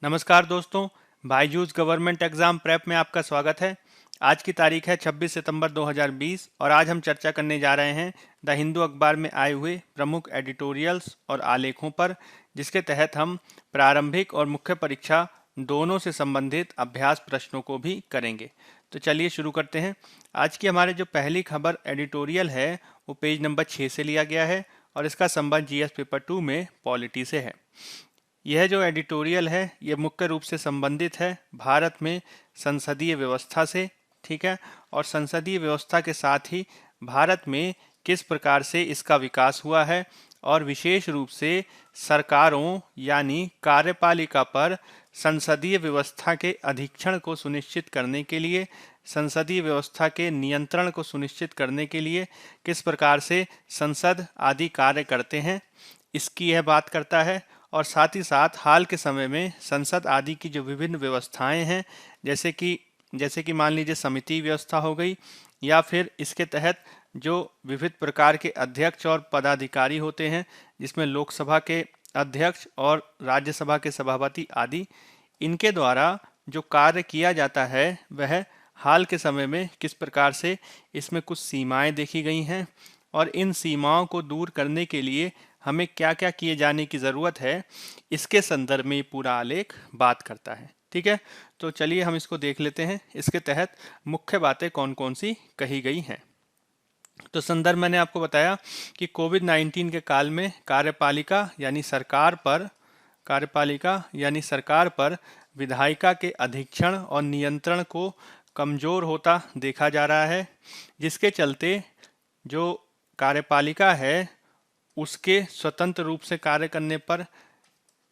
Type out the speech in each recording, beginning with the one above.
नमस्कार दोस्तों, Byju's government exam prep में आपका स्वागत है। आज की तारीख है 26 सितंबर 2020 और आज हम चर्चा करने जा रहे हैं द हिंदू अखबार में आए हुए प्रमुख एडिटोरियल्स और आलेखों पर, जिसके तहत हम प्रारंभिक और मुख्य परीक्षा दोनों से संबंधित अभ्यास प्रश्नों को भी करेंगे। तो चलिए शुरू करते हैं। आज की हमारे जो पहली खबर एडिटोरियल है वो पेज नंबर 6 से लिया गया है और इसका संबंध जीएस पेपर 2 में पॉलिटी से है। यह जो एडिटोरियल है ये मुख्य रूप से संबंधित है भारत में संसदीय व्यवस्था से, ठीक है, और संसदीय व्यवस्था के साथ ही भारत में किस प्रकार से इसका विकास हुआ है और विशेष रूप से सरकारों यानी कार्यपालिका पर संसदीय व्यवस्था के अधीक्षण को सुनिश्चित करने के लिए, संसदीय व्यवस्था के नियंत्रण को सुनिश्चित करने के लिए किस प्रकार से संसद आदि कार्य करते हैं, इसकी यह बात करता है। और साथ ही साथ हाल के समय में संसद आदि की जो विभिन्न व्यवस्थाएं हैं, जैसे कि मान लीजिए समिति व्यवस्था हो गई, या फिर इसके तहत जो विविध प्रकार के अध्यक्ष और पदाधिकारी होते हैं, जिसमें लोकसभा के अध्यक्ष और राज्यसभा के सभापति आदि, इनके द्वारा जो कार्य किया जाता है वह हाल के समय में किस प्रकार से इसमें कुछ सीमाएं देखी गई हैं और इन सीमाओं को दूर करने के लिए हमें क्या क्या किए जाने की ज़रूरत है, इसके संदर्भ में ये पूरा आलेख बात करता है। ठीक है, तो चलिए हम इसको देख लेते हैं। इसके तहत मुख्य बातें कौन कौन सी कही गई हैं। तो संदर्भ मैंने आपको बताया कि कोविड-19 के काल में कार्यपालिका यानी सरकार पर विधायिका के अधीक्षण और नियंत्रण को कमजोर होता देखा जा रहा है, जिसके चलते जो कार्यपालिका है उसके स्वतंत्र रूप से कार्य करने पर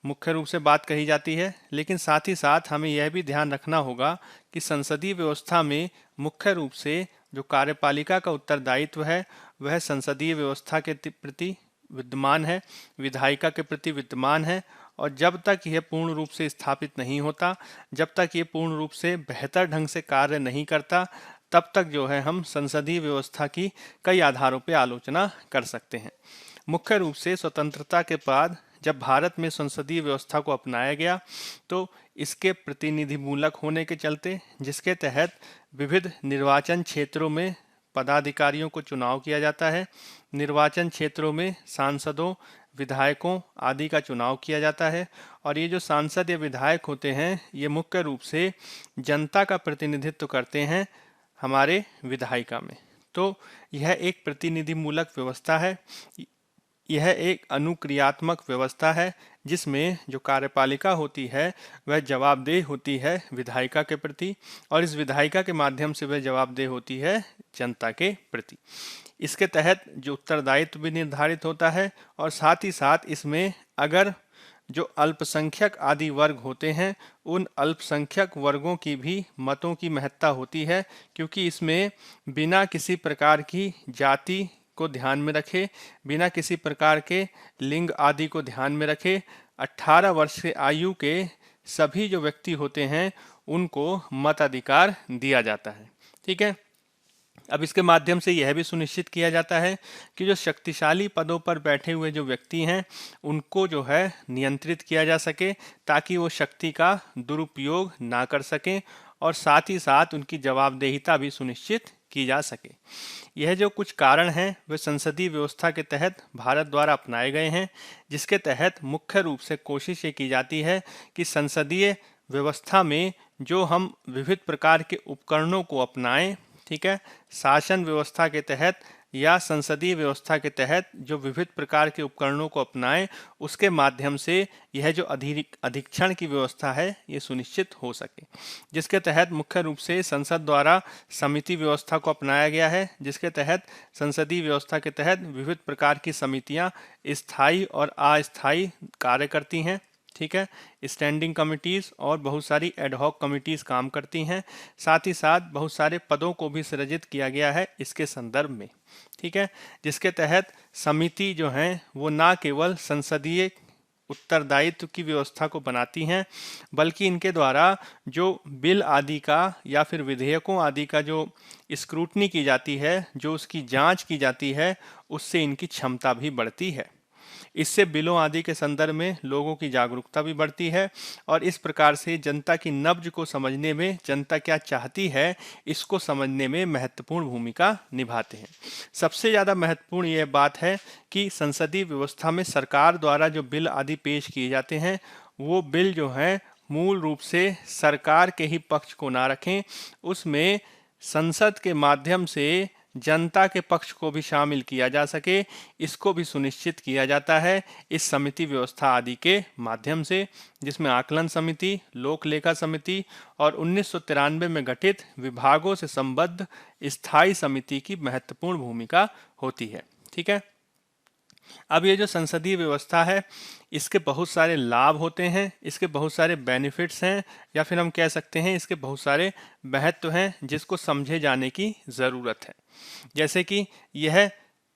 मुख्य रूप से बात कही जाती है। लेकिन साथ ही साथ हमें यह भी ध्यान रखना होगा कि संसदीय व्यवस्था में मुख्य रूप से जो कार्यपालिका का उत्तरदायित्व है वह संसदीय व्यवस्था के प्रति विद्यमान है, विधायिका के प्रति विद्यमान है, और जब तक यह पूर्ण रूप से स्थापित नहीं होता, जब तक ये पूर्ण रूप से बेहतर ढंग से कार्य नहीं करता, तब तक जो है हम संसदीय व्यवस्था की कई आधारों पर आलोचना कर सकते हैं। मुख्य रूप से स्वतंत्रता के बाद जब भारत में संसदीय व्यवस्था को अपनाया गया तो इसके प्रतिनिधिमूलक होने के चलते, जिसके तहत विविध निर्वाचन क्षेत्रों में पदाधिकारियों को चुनाव किया जाता है, निर्वाचन क्षेत्रों में सांसदों, विधायकों आदि का चुनाव किया जाता है, और ये जो सांसद या विधायक होते हैं ये मुख्य रूप से जनता का प्रतिनिधित्व करते हैं हमारे विधायिका में। तो यह एक प्रतिनिधिमूलक व्यवस्था है, यह एक अनुक्रियात्मक व्यवस्था है जिसमें जो कार्यपालिका होती है वह जवाबदेह होती है विधायिका के प्रति, और इस विधायिका के माध्यम से वह जवाबदेह होती है जनता के प्रति। इसके तहत जो उत्तरदायित्व भी निर्धारित होता है, और साथ ही साथ इसमें अगर जो अल्पसंख्यक आदि वर्ग होते हैं उन अल्पसंख्यक वर्गों की भी मतों की महत्ता होती है, क्योंकि इसमें बिना किसी प्रकार की जाति को ध्यान में रखे, बिना किसी प्रकार के लिंग आदि को ध्यान में रखे 18 वर्ष के आयु के सभी जो व्यक्ति होते हैं उनको मताधिकार दिया जाता है। ठीक है, अब इसके माध्यम से यह भी सुनिश्चित किया जाता है कि जो शक्तिशाली पदों पर बैठे हुए जो व्यक्ति हैं उनको जो है नियंत्रित किया जा सके, ताकि वो शक्ति का दुरुपयोग ना कर सकें, और साथ ही साथ उनकी जवाबदेहिता भी सुनिश्चित की जा सके। यह जो कुछ कारण हैं वे संसदीय व्यवस्था के तहत भारत द्वारा अपनाए गए हैं, जिसके तहत मुख्य रूप से कोशिश ये की जाती है कि संसदीय व्यवस्था में जो हम विविध प्रकार के उपकरणों को अपनाएं, ठीक है, शासन व्यवस्था के तहत या संसदीय व्यवस्था के तहत जो विविध प्रकार के उपकरणों को अपनाएं, उसके माध्यम से यह जो अधीक्षण की व्यवस्था है ये सुनिश्चित हो सके, जिसके तहत मुख्य रूप से संसद द्वारा समिति व्यवस्था को अपनाया गया है, जिसके तहत संसदीय व्यवस्था के तहत विविध प्रकार की समितियां स्थायी और अस्थायी कार्य करती हैं। ठीक है, स्टैंडिंग कमिटीज़ और बहुत सारी एडहॉक कमिटीज़ काम करती हैं। साथ ही साथ बहुत सारे पदों को भी सृजित किया गया है इसके संदर्भ में। ठीक है, जिसके तहत समिति जो हैं वो ना केवल संसदीय उत्तरदायित्व की व्यवस्था को बनाती हैं, बल्कि इनके द्वारा जो बिल आदि का या फिर विधेयकों आदि का जो स्क्रूटनी की जाती है, जो उसकी जांच की जाती है, उससे इनकी क्षमता भी बढ़ती है। इससे बिलों आदि के संदर्भ में लोगों की जागरूकता भी बढ़ती है और इस प्रकार से जनता की नब्ज को समझने में, जनता क्या चाहती है इसको समझने में महत्वपूर्ण भूमिका निभाते हैं। सबसे ज़्यादा महत्वपूर्ण यह बात है कि संसदीय व्यवस्था में सरकार द्वारा जो बिल आदि पेश किए जाते हैं वो बिल जो हैं मूल रूप से सरकार के ही पक्ष को ना रखें, उसमें संसद के माध्यम से जनता के पक्ष को भी शामिल किया जा सके, इसको भी सुनिश्चित किया जाता है इस समिति व्यवस्था आदि के माध्यम से, जिसमें आकलन समिति, लोक लेखा समिति और 1993 में गठित विभागों से संबद्ध स्थायी समिति की महत्वपूर्ण भूमिका होती है। ठीक है। अब ये जो संसदीय व्यवस्था है इसके बहुत सारे लाभ होते हैं, इसके बहुत सारे बेनिफिट्स हैं, या फिर हम कह सकते हैं इसके बहुत सारे महत्व हैं जिसको समझे जाने की ज़रूरत है। जैसे कि यह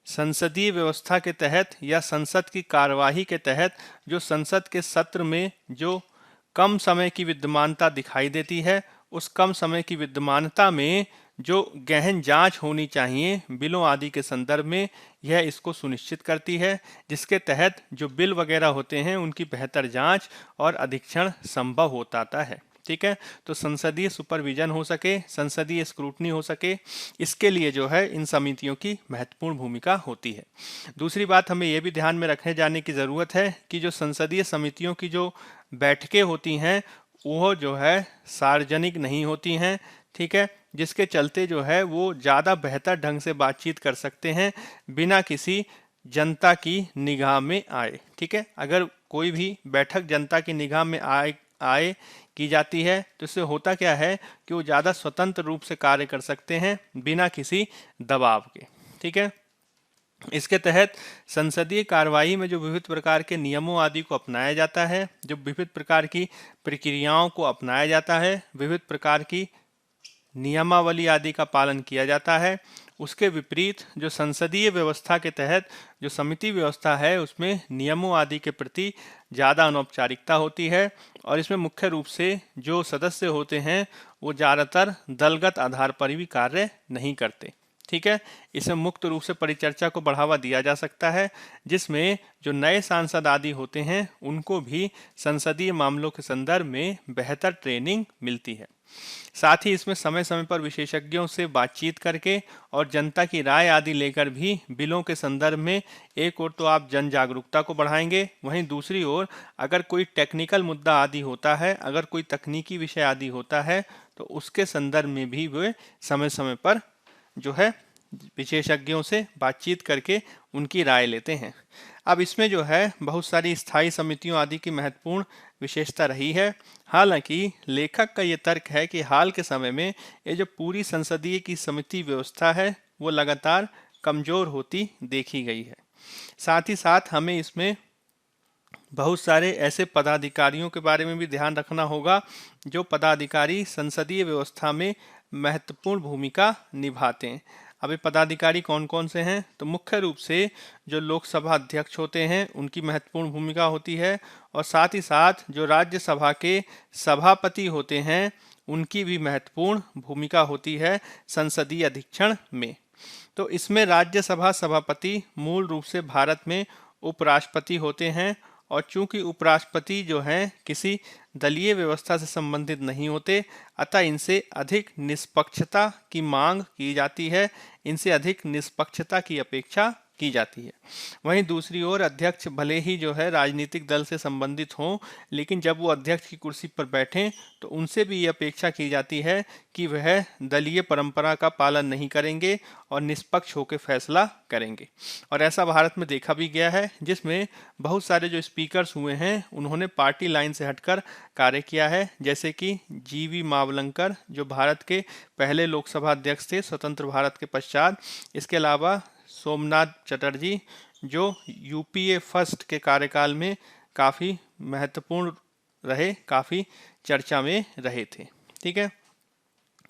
संसदीय व्यवस्था के तहत या संसद की कार्यवाही के तहत जो संसद के सत्र में जो कम समय की विद्यमानता दिखाई देती है, उस कम समय की विद्यमानता में जो गहन जांच होनी चाहिए बिलों आदि के संदर्भ में, यह इसको सुनिश्चित करती है, जिसके तहत जो बिल वगैरह होते हैं उनकी बेहतर जांच और अधीक्षण संभव होता है। ठीक है। तो संसदीय सुपरविजन हो सके, संसदीय स्क्रूटनी हो सके, इसके लिए जो है इन समितियों की महत्वपूर्ण भूमिका होती है। दूसरी बात हमें यह भी ध्यान में रखने जाने की ज़रूरत है कि जो संसदीय समितियों की जो बैठकें होती हैं वो जो है सार्वजनिक नहीं होती हैं। ठीक है। जिसके चलते जो है वो ज़्यादा बेहतर ढंग से बातचीत कर सकते हैं बिना किसी जनता की निगाह में आए। ठीक है। अगर कोई भी बैठक जनता की निगाह में आए की जाती है तो इससे होता क्या है कि वो ज़्यादा स्वतंत्र रूप से कार्य कर सकते हैं बिना किसी दबाव के। ठीक है। इसके तहत संसदीय कार्रवाई में जो विविध प्रकार के नियमों आदि को अपनाया जाता है, जो विविध प्रकार की प्रक्रियाओं को अपनाया जाता है, विविध प्रकार की नियमावली आदि का पालन किया जाता है, उसके विपरीत जो संसदीय व्यवस्था के तहत जो समिति व्यवस्था है उसमें नियमों आदि के प्रति ज़्यादा अनौपचारिकता होती है और इसमें मुख्य रूप से जो सदस्य होते हैं वो ज़्यादातर दलगत आधार पर भी कार्य नहीं करते। ठीक है। इसमें मुक्त रूप से परिचर्चा को बढ़ावा दिया जा सकता है, जिसमें जो नए सांसद आदि होते हैं उनको भी संसदीय मामलों के संदर्भ में बेहतर ट्रेनिंग मिलती है। साथ ही इसमें समय समय पर विशेषज्ञों से बातचीत करके और जनता की राय आदि लेकर भी बिलों के संदर्भ में एक ओर तो आप जन जागरूकता को बढ़ाएंगे, वहीं दूसरी ओर अगर कोई टेक्निकल मुद्दा आदि होता है, अगर कोई तकनीकी विषय आदि होता है तो उसके संदर्भ में भी वे समय समय पर जो है विशेषज्ञों से बातचीत करके उनकी राय लेते हैं। अब इसमें जो है बहुत सारी स्थायी समितियों आदि की महत्वपूर्ण विशेषता रही है। हालांकि लेखक का ये तर्क है कि हाल के समय में ये जो पूरी संसदीय की समिति व्यवस्था है वो लगातार कमजोर होती देखी गई है। साथ ही साथ हमें इसमें बहुत सारे ऐसे पदाधिकारियों के बारे में भी ध्यान रखना होगा जो पदाधिकारी संसदीय व्यवस्था में महत्वपूर्ण भूमिका निभाते हैं। अभी पदाधिकारी कौन कौन से हैं, तो मुख्य रूप से जो लोकसभा अध्यक्ष होते हैं उनकी महत्वपूर्ण भूमिका होती है और साथ ही साथ जो राज्यसभा के सभापति होते हैं उनकी भी महत्वपूर्ण भूमिका होती है संसदीय अधीक्षण में। तो इसमें राज्यसभा सभापति मूल रूप से भारत में उपराष्ट्रपति होते हैं और चूंकि उपराष्ट्रपति जो हैं किसी दलीय व्यवस्था से संबंधित नहीं होते, अतः इनसे अधिक निष्पक्षता की मांग की जाती है, इनसे अधिक निष्पक्षता की अपेक्षा की जाती है। वहीं दूसरी ओर अध्यक्ष भले ही जो है राजनीतिक दल से संबंधित हों, लेकिन जब वो अध्यक्ष की कुर्सी पर बैठें तो उनसे भी ये अपेक्षा की जाती है कि वह दलीय परंपरा का पालन नहीं करेंगे और निष्पक्ष होकर फैसला करेंगे। और ऐसा भारत में देखा भी गया है, जिसमें बहुत सारे जो स्पीकर्स हुए हैं उन्होंने पार्टी लाइन से हटकर कार्य किया है, जैसे कि जीवी मावलंकर जो भारत के पहले लोकसभा अध्यक्ष थे स्वतंत्र भारत के पश्चात। इसके अलावा सोमनाथ चटर्जी जो यूपीए फर्स्ट के कार्यकाल में काफ़ी महत्वपूर्ण रहे, काफ़ी चर्चा में रहे थे। ठीक है।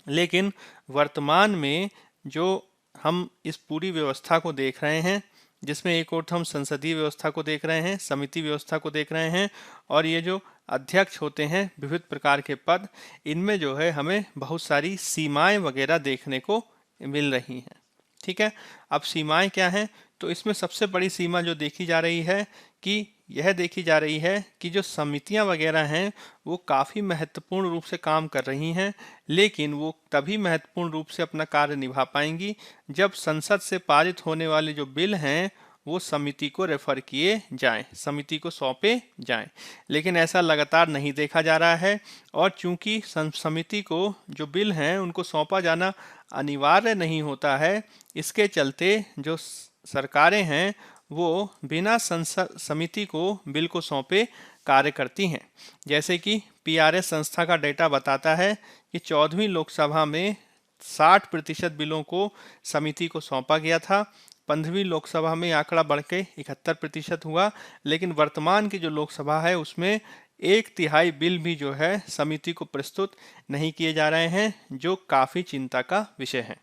लेकिन वर्तमान में जो हम इस पूरी व्यवस्था को देख रहे हैं, जिसमें एक और हम संसदीय व्यवस्था को देख रहे हैं, समिति व्यवस्था को देख रहे हैं और ये जो अध्यक्ष होते हैं विविध प्रकार के पद, इनमें जो है हमें बहुत सारी सीमाएं वगैरह देखने को मिल रही हैं। ठीक है। अब सीमाएं क्या हैं, तो इसमें सबसे बड़ी सीमा जो देखी जा रही है कि यह देखी जा रही है कि जो समितियां वगैरह हैं वो काफ़ी महत्वपूर्ण रूप से काम कर रही हैं, लेकिन वो तभी महत्वपूर्ण रूप से अपना कार्य निभा पाएंगी जब संसद से पारित होने वाले जो बिल हैं वो समिति को रेफर किए जाएं, समिति को सौंपे जाएं। लेकिन ऐसा लगातार नहीं देखा जा रहा है, और चूंकि समिति को जो बिल हैं उनको सौंपा जाना अनिवार्य नहीं होता है, इसके चलते जो सरकारें हैं वो बिना संसद समिति को बिल को सौंपे कार्य करती हैं। जैसे कि पीआरएस संस्था का डेटा बताता है कि 14वीं लोकसभा में 60% बिलों को समिति को सौंपा गया था। 15वीं लोकसभा में आंकड़ा बढ़ के 71% हुआ, लेकिन वर्तमान की जो लोकसभा है उसमें 1/3 बिल भी जो है समिति को प्रस्तुत नहीं किए जा रहे हैं, जो काफ़ी चिंता का विषय है।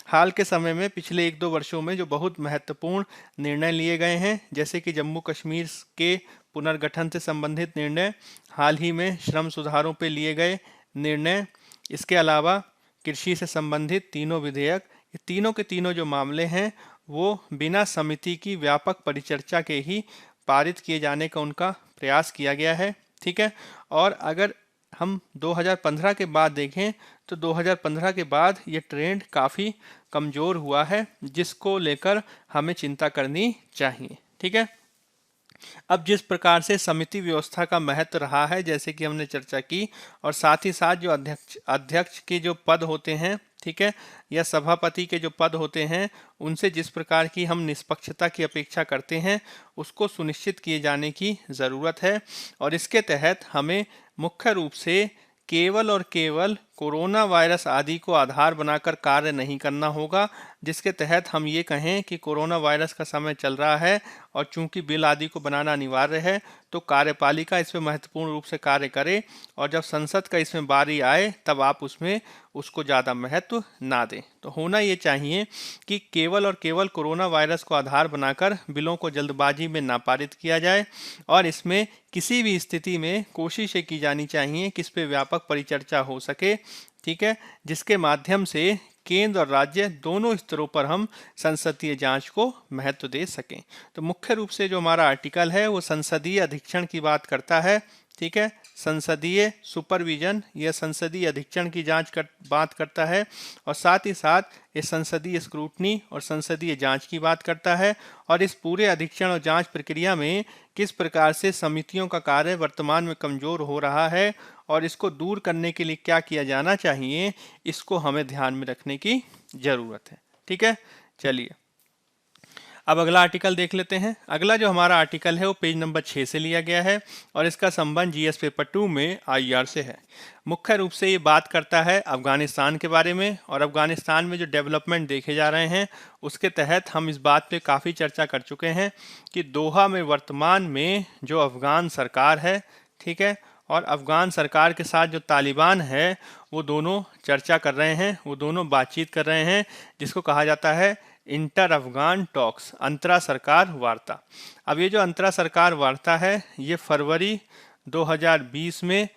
हाल के समय में पिछले 1-2 वर्षों में जो बहुत महत्वपूर्ण निर्णय लिए गए हैं, जैसे कि जम्मू कश्मीर के पुनर्गठन से संबंधित निर्णय, हाल ही में श्रम सुधारों पर लिए गए निर्णय, इसके अलावा कृषि से संबंधित तीनों विधेयक, ये तीनों के तीनों जो मामले हैं वो बिना समिति की व्यापक परिचर्चा के ही पारित किए जाने का उनका प्रयास किया गया है। ठीक है, और अगर हम 2015 के बाद देखें तो 2015 के बाद ये ट्रेंड काफ़ी कमज़ोर हुआ है, जिसको लेकर हमें चिंता करनी चाहिए। ठीक है, अब जिस प्रकार से समिति व्यवस्था का महत्व रहा है, जैसे कि हमने चर्चा की, और साथ ही साथ जो अध्यक्ष के जो पद होते हैं, ठीक है, या सभापति के जो पद होते हैं, उनसे जिस प्रकार की हम निष्पक्षता की अपेक्षा करते हैं उसको सुनिश्चित किए जाने की ज़रूरत है। और इसके तहत हमें मुख्य रूप से केवल और केवल कोरोना वायरस आदि को आधार बनाकर कार्य नहीं करना होगा, जिसके तहत हम ये कहें कि कोरोना वायरस का समय चल रहा है और चूंकि बिल आदि को बनाना अनिवार्य है तो कार्यपालिका इसमें महत्वपूर्ण रूप से कार्य करे, और जब संसद का इसमें बारी आए तब आप उसमें उसको ज़्यादा महत्व ना दें। तो होना ये चाहिए कि केवल और केवल कोरोना वायरस को आधार बनाकर बिलों को जल्दबाजी में ना पारित किया जाए, और इसमें किसी भी स्थिति में कोशिश ये की जानी चाहिए कि इस पर व्यापक परिचर्चा हो सके। ठीक है, जिसके माध्यम से केंद्र और राज्य दोनों स्तरों पर हम संसदीय जांच को महत्व दे सकें। तो मुख्य रूप से जो हमारा आर्टिकल है वो संसदीय अधीक्षण की बात करता है। ठीक है, संसदीय सुपरविजन या संसदीय अधीक्षण की बात करता है, और साथ ही साथ ये संसदीय स्क्रूटनी और संसदीय जांच की बात करता है, और इस पूरे अधीक्षण और जांच प्रक्रिया में किस प्रकार से समितियों का कार्य वर्तमान में कमजोर हो रहा है और इसको दूर करने के लिए क्या किया जाना चाहिए, इसको हमें ध्यान में रखने की जरूरत है। ठीक है, चलिए अब अगला आर्टिकल देख लेते हैं। अगला जो हमारा आर्टिकल है वो पेज नंबर 6 से लिया गया है, और इसका संबंध जीएस पेपर 2 में आईआर से है। मुख्य रूप से ये बात करता है अफगानिस्तान के बारे में, और अफगानिस्तान में जो डेवलपमेंट देखे जा रहे हैं उसके तहत हम इस बात पे काफ़ी चर्चा कर चुके हैं कि दोहा में वर्तमान में जो अफगान सरकार है, ठीक है, और अफगान सरकार के साथ जो तालिबान है वो दोनों चर्चा कर रहे हैं, वो दोनों बातचीत कर रहे हैं, जिसको कहा जाता है इंटर अफगान टॉक्स, अंतरा सरकार वार्ता। अब ये जो अंतरा सरकार वार्ता है ये फरवरी 2020 में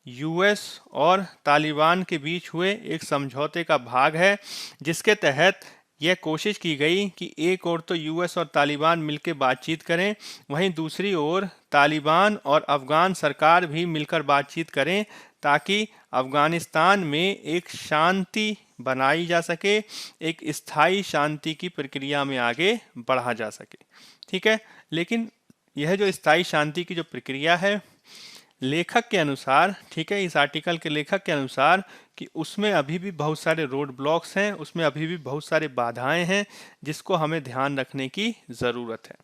यूएस और तालिबान के बीच हुए एक समझौते का भाग है, जिसके तहत यह कोशिश की गई कि एक ओर तो यूएस और तालिबान मिलकर बातचीत करें, वहीं दूसरी ओर तालिबान और अफगान सरकार भी मिलकर बातचीत करें, ताकि अफगानिस्तान में एक शांति बनाई जा सके, एक स्थायी शांति की प्रक्रिया में आगे बढ़ा जा सके। ठीक है, लेकिन यह जो स्थायी शांति की जो प्रक्रिया है, लेखक के अनुसार, ठीक है, इस आर्टिकल के लेखक के अनुसार कि उसमें अभी भी बहुत सारे रोड ब्लॉक्स हैं, उसमें अभी भी बहुत सारे बाधाएं हैं, जिसको हमें ध्यान रखने की ज़रूरत है।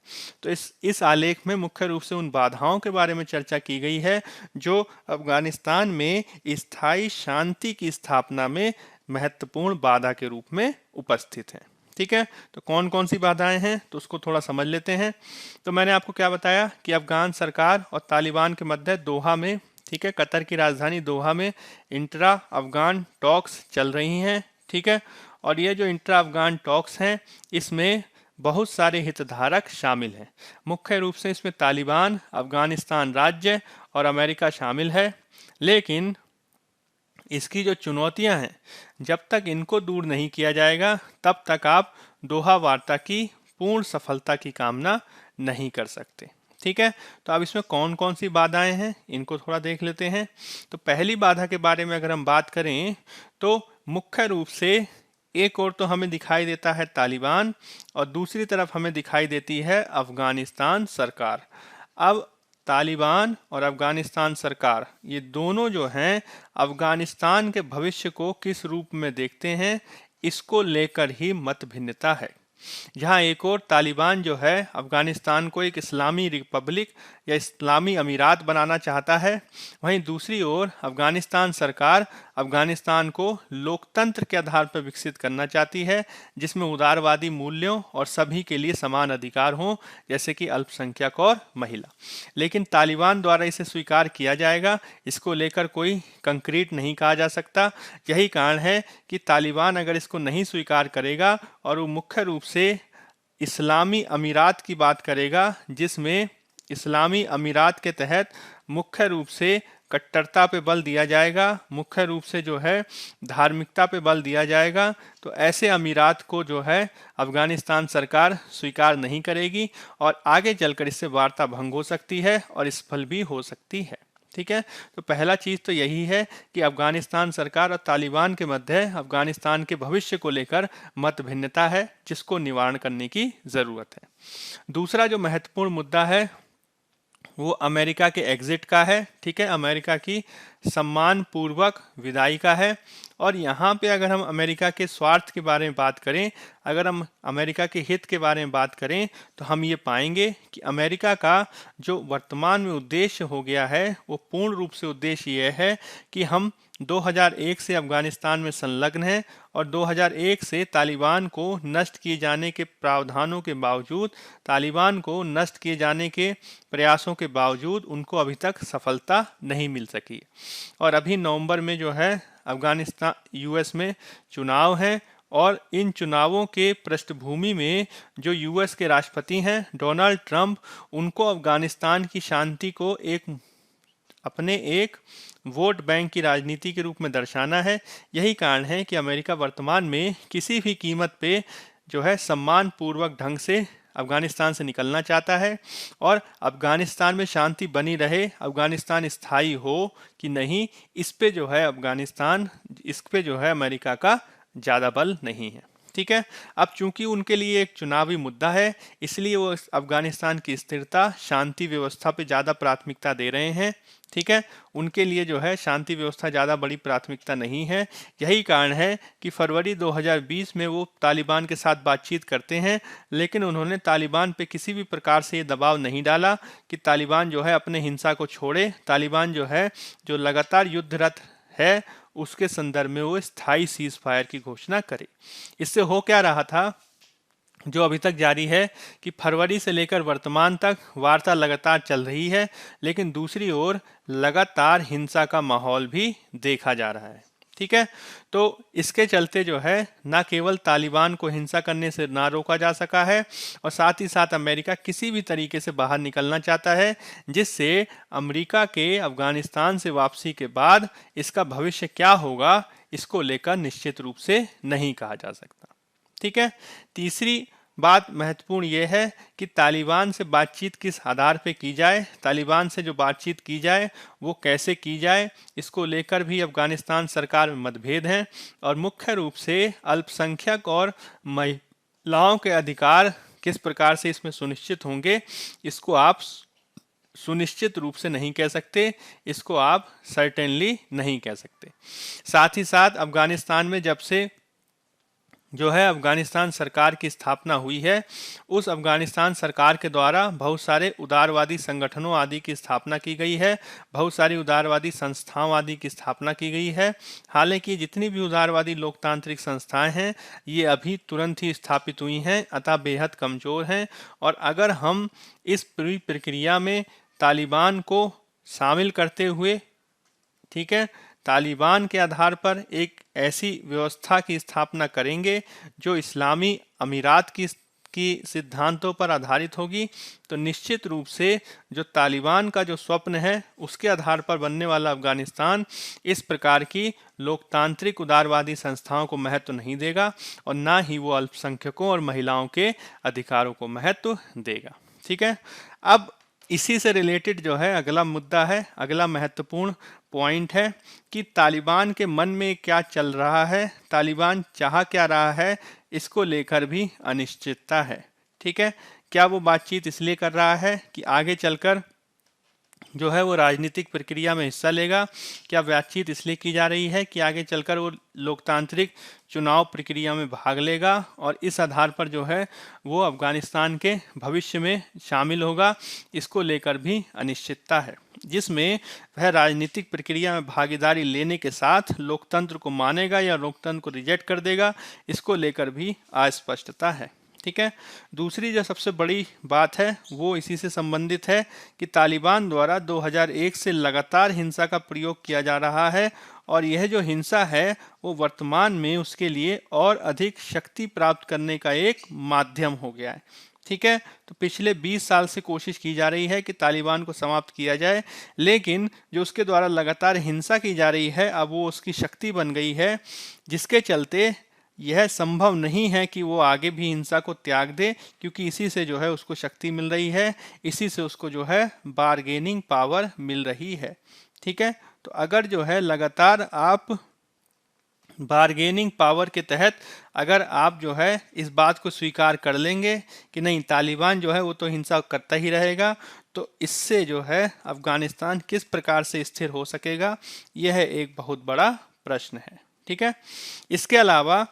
तो इस आलेख में मुख्य रूप से उन बाधाओं के बारे में चर्चा की गई है जो अफगानिस्तान में स्थायी शांति की स्थापना में महत्वपूर्ण बाधा के रूप में उपस्थित हैं। ठीक है, तो कौन कौन सी बाधाएं हैं तो उसको थोड़ा समझ लेते हैं। तो मैंने आपको क्या बताया कि अफगान सरकार और तालिबान के मध्य दोहा में, ठीक है, कतर की राजधानी दोहा में इंट्रा अफगान टॉक्स चल रही हैं। ठीक है, और ये जो इंट्रा अफगान टॉक्स हैं इसमें बहुत सारे हितधारक शामिल हैं। मुख्य रूप से इसमें तालिबान, अफगानिस्तान राज्य और अमेरिका शामिल है, लेकिन इसकी जो चुनौतियां हैं, जब तक इनको दूर नहीं किया जाएगा तब तक आप दोहा वार्ता की पूर्ण सफलता की कामना नहीं कर सकते। ठीक है, तो अब इसमें कौन कौन सी बाधाएं हैं इनको थोड़ा देख लेते हैं। तो पहली बाधा के बारे में अगर हम बात करें तो मुख्य रूप से एक और तो हमें दिखाई देता है तालिबान और दूसरी तरफ हमें दिखाई देती है अफगानिस्तान सरकार। अब तालिबान और अफगानिस्तान सरकार ये दोनों जो हैं अफगानिस्तान के भविष्य को किस रूप में देखते हैं इसको लेकर ही मत भिन्नता है। जहां एक और तालिबान जो है अफगानिस्तान को एक इस्लामी रिपब्लिक या इस्लामी अमीरात बनाना चाहता है, वहीं दूसरी ओर अफगानिस्तान सरकार अफगानिस्तान को लोकतंत्र के आधार पर विकसित करना चाहती है जिसमें उदारवादी मूल्यों और सभी के लिए समान अधिकार हों जैसे कि अल्पसंख्यक और महिला। लेकिन तालिबान द्वारा इसे स्वीकार किया जाएगा इसको लेकर कोई कंक्रीट नहीं कहा जा सकता। यही कारण है कि तालिबान अगर इसको नहीं स्वीकार करेगा और वो मुख्य रूप से इस्लामी अमीरात की बात करेगा जिसमें इस्लामी अमीरात के तहत मुख्य रूप से कट्टरता पे बल दिया जाएगा, मुख्य रूप से जो है धार्मिकता पे बल दिया जाएगा, तो ऐसे अमीरात को जो है अफगानिस्तान सरकार स्वीकार नहीं करेगी और आगे चलकर इससे वार्ता भंग हो सकती है और असफल भी हो सकती है। ठीक है, तो पहला चीज़ तो यही है कि अफगानिस्तान सरकार और तालिबान के मध्य अफगानिस्तान के भविष्य को लेकर मत भिन्नता है जिसको निवारण करने की ज़रूरत है। दूसरा जो महत्वपूर्ण मुद्दा है वो अमेरिका के एग्जिट का है। ठीक है, अमेरिका की सम्मानपूर्वक विदाई का है। और यहाँ पे अगर हम अमेरिका के स्वार्थ के बारे में बात करें, अगर हम अमेरिका के हित के बारे में बात करें तो हम ये पाएंगे कि अमेरिका का जो वर्तमान में उद्देश्य हो गया है वो पूर्ण रूप से उद्देश्य ये है कि हम 2001 से अफगानिस्तान में संलग्न हैं और 2001 से तालिबान को नष्ट किए जाने के प्रावधानों के बावजूद, तालिबान को नष्ट किए जाने के प्रयासों के बावजूद उनको अभी तक सफलता नहीं मिल सकी। और अभी नवंबर में जो है अफगानिस्तान यूएस में चुनाव हैं और इन चुनावों के पृष्ठभूमि में जो यूएस के राष्ट्रपति हैं डोनाल्ड ट्रंप, उनको अफगानिस्तान की शांति को अपने एक वोट बैंक की राजनीति के रूप में दर्शाना है। यही कारण है कि अमेरिका वर्तमान में किसी भी कीमत पे जो है सम्मानपूर्वक ढंग से अफगानिस्तान से निकलना चाहता है और अफगानिस्तान में शांति बनी रहे, अफगानिस्तान स्थायी हो कि नहीं, इस पे जो है अमेरिका का ज़्यादा बल नहीं है। ठीक है, अब चूंकि उनके लिए एक चुनावी मुद्दा है इसलिए वो अफगानिस्तान की स्थिरता, शांति व्यवस्था पे ज़्यादा प्राथमिकता दे रहे हैं। ठीक है, उनके लिए जो है शांति व्यवस्था ज़्यादा बड़ी प्राथमिकता नहीं है। यही कारण है कि फरवरी 2020 में वो तालिबान के साथ बातचीत करते हैं, लेकिन उन्होंने तालिबान पे किसी भी प्रकार से ये दबाव नहीं डाला कि तालिबान जो है अपने हिंसा को छोड़े। तालिबान जो है जो लगातार युद्धरत है उसके संदर्भ में वो स्थायी सीज फायर की घोषणा करे। इससे हो क्या रहा था, जो अभी तक जारी है कि फरवरी से लेकर वर्तमान तक वार्ता लगातार चल रही है, लेकिन दूसरी ओर लगातार हिंसा का माहौल भी देखा जा रहा है। ठीक है, तो इसके चलते जो है न केवल तालिबान को हिंसा करने से ना रोका जा सका है और साथ ही साथ अमेरिका किसी भी तरीके से बाहर निकलना चाहता है जिससे अमेरिका के अफगानिस्तान से वापसी के बाद इसका भविष्य क्या होगा इसको लेकर निश्चित रूप से नहीं कहा जा सकता। ठीक है, तीसरी बात महत्वपूर्ण यह है कि तालिबान से बातचीत किस आधार पे की जाए, तालिबान से जो बातचीत की जाए वो कैसे की जाए, इसको लेकर भी अफगानिस्तान सरकार में मतभेद हैं और मुख्य रूप से अल्पसंख्यक और महिलाओं के अधिकार किस प्रकार से इसमें सुनिश्चित होंगे इसको आप सुनिश्चित रूप से नहीं कह सकते, इसको आप सर्टेनली नहीं कह सकते। साथ ही साथ अफगानिस्तान में जब से जो है अफगानिस्तान सरकार की स्थापना हुई है, उस अफगानिस्तान सरकार के द्वारा बहुत सारे उदारवादी संगठनों आदि की स्थापना की गई है, बहुत सारी उदारवादी संस्थाओं आदि की स्थापना की गई है। हालांकि जितनी भी उदारवादी लोकतांत्रिक संस्थाएं हैं ये अभी तुरंत ही स्थापित हुई हैं, अतः बेहद कमज़ोर हैं। और अगर हम इस पूरी प्रक्रिया में तालिबान को शामिल करते हुए, ठीक है, तालिबान के आधार पर एक ऐसी व्यवस्था की स्थापना करेंगे जो इस्लामी अमीरात की की सिद्धांतों पर आधारित होगी, तो निश्चित रूप से जो तालिबान का जो स्वप्न है उसके आधार पर बनने वाला अफगानिस्तान इस प्रकार की लोकतांत्रिक उदारवादी संस्थाओं को महत्व नहीं देगा और ना ही वो अल्पसंख्यकों और महिलाओं के अधिकारों को महत्व देगा। ठीक है, अब इसी से रिलेटेड जो है अगला मुद्दा है, अगला महत्वपूर्ण पॉइंट है कि तालिबान के मन में क्या चल रहा है, तालिबान चाह क्या रहा है, इसको लेकर भी अनिश्चितता है। ठीक है, क्या वो बातचीत इसलिए कर रहा है कि आगे चलकर जो है वो राजनीतिक प्रक्रिया में हिस्सा लेगा, क्या बातचीत इसलिए की जा रही है कि आगे चलकर वो लोकतांत्रिक चुनाव प्रक्रिया में भाग लेगा और इस आधार पर जो है वो अफगानिस्तान के भविष्य में शामिल होगा, इसको लेकर भी अनिश्चितता है, जिसमें वह राजनीतिक प्रक्रिया में भागीदारी लेने के साथ लोकतंत्र को मानेगा या लोकतंत्र को रिजेक्ट कर देगा, इसको लेकर भी अस्पष्टता है। ठीक है, दूसरी जो सबसे बड़ी बात है वो इसी से संबंधित है कि तालिबान द्वारा 2001 से लगातार हिंसा का प्रयोग किया जा रहा है और यह जो हिंसा है वो वर्तमान में उसके लिए और अधिक शक्ति प्राप्त करने का एक माध्यम हो गया है। ठीक है, तो पिछले 20 साल से कोशिश की जा रही है कि तालिबान को समाप्त किया जाए, लेकिन जो उसके द्वारा लगातार हिंसा की जा रही है अब वो उसकी शक्ति बन गई है, जिसके चलते यह संभव नहीं है कि वो आगे भी हिंसा को त्याग दे, क्योंकि इसी से जो है उसको शक्ति मिल रही है, इसी से उसको जो है बार्गेनिंग पावर मिल रही है। ठीक है, तो अगर जो है लगातार आप बार्गेनिंग पावर के तहत अगर आप जो है इस बात को स्वीकार कर लेंगे कि नहीं तालिबान जो है वो तो हिंसा करता ही रहेगा, तो इससे जो है अफगानिस्तान किस प्रकार से स्थिर हो सकेगा, यह एक बहुत बड़ा प्रश्न है। ठीक है, इसके अलावा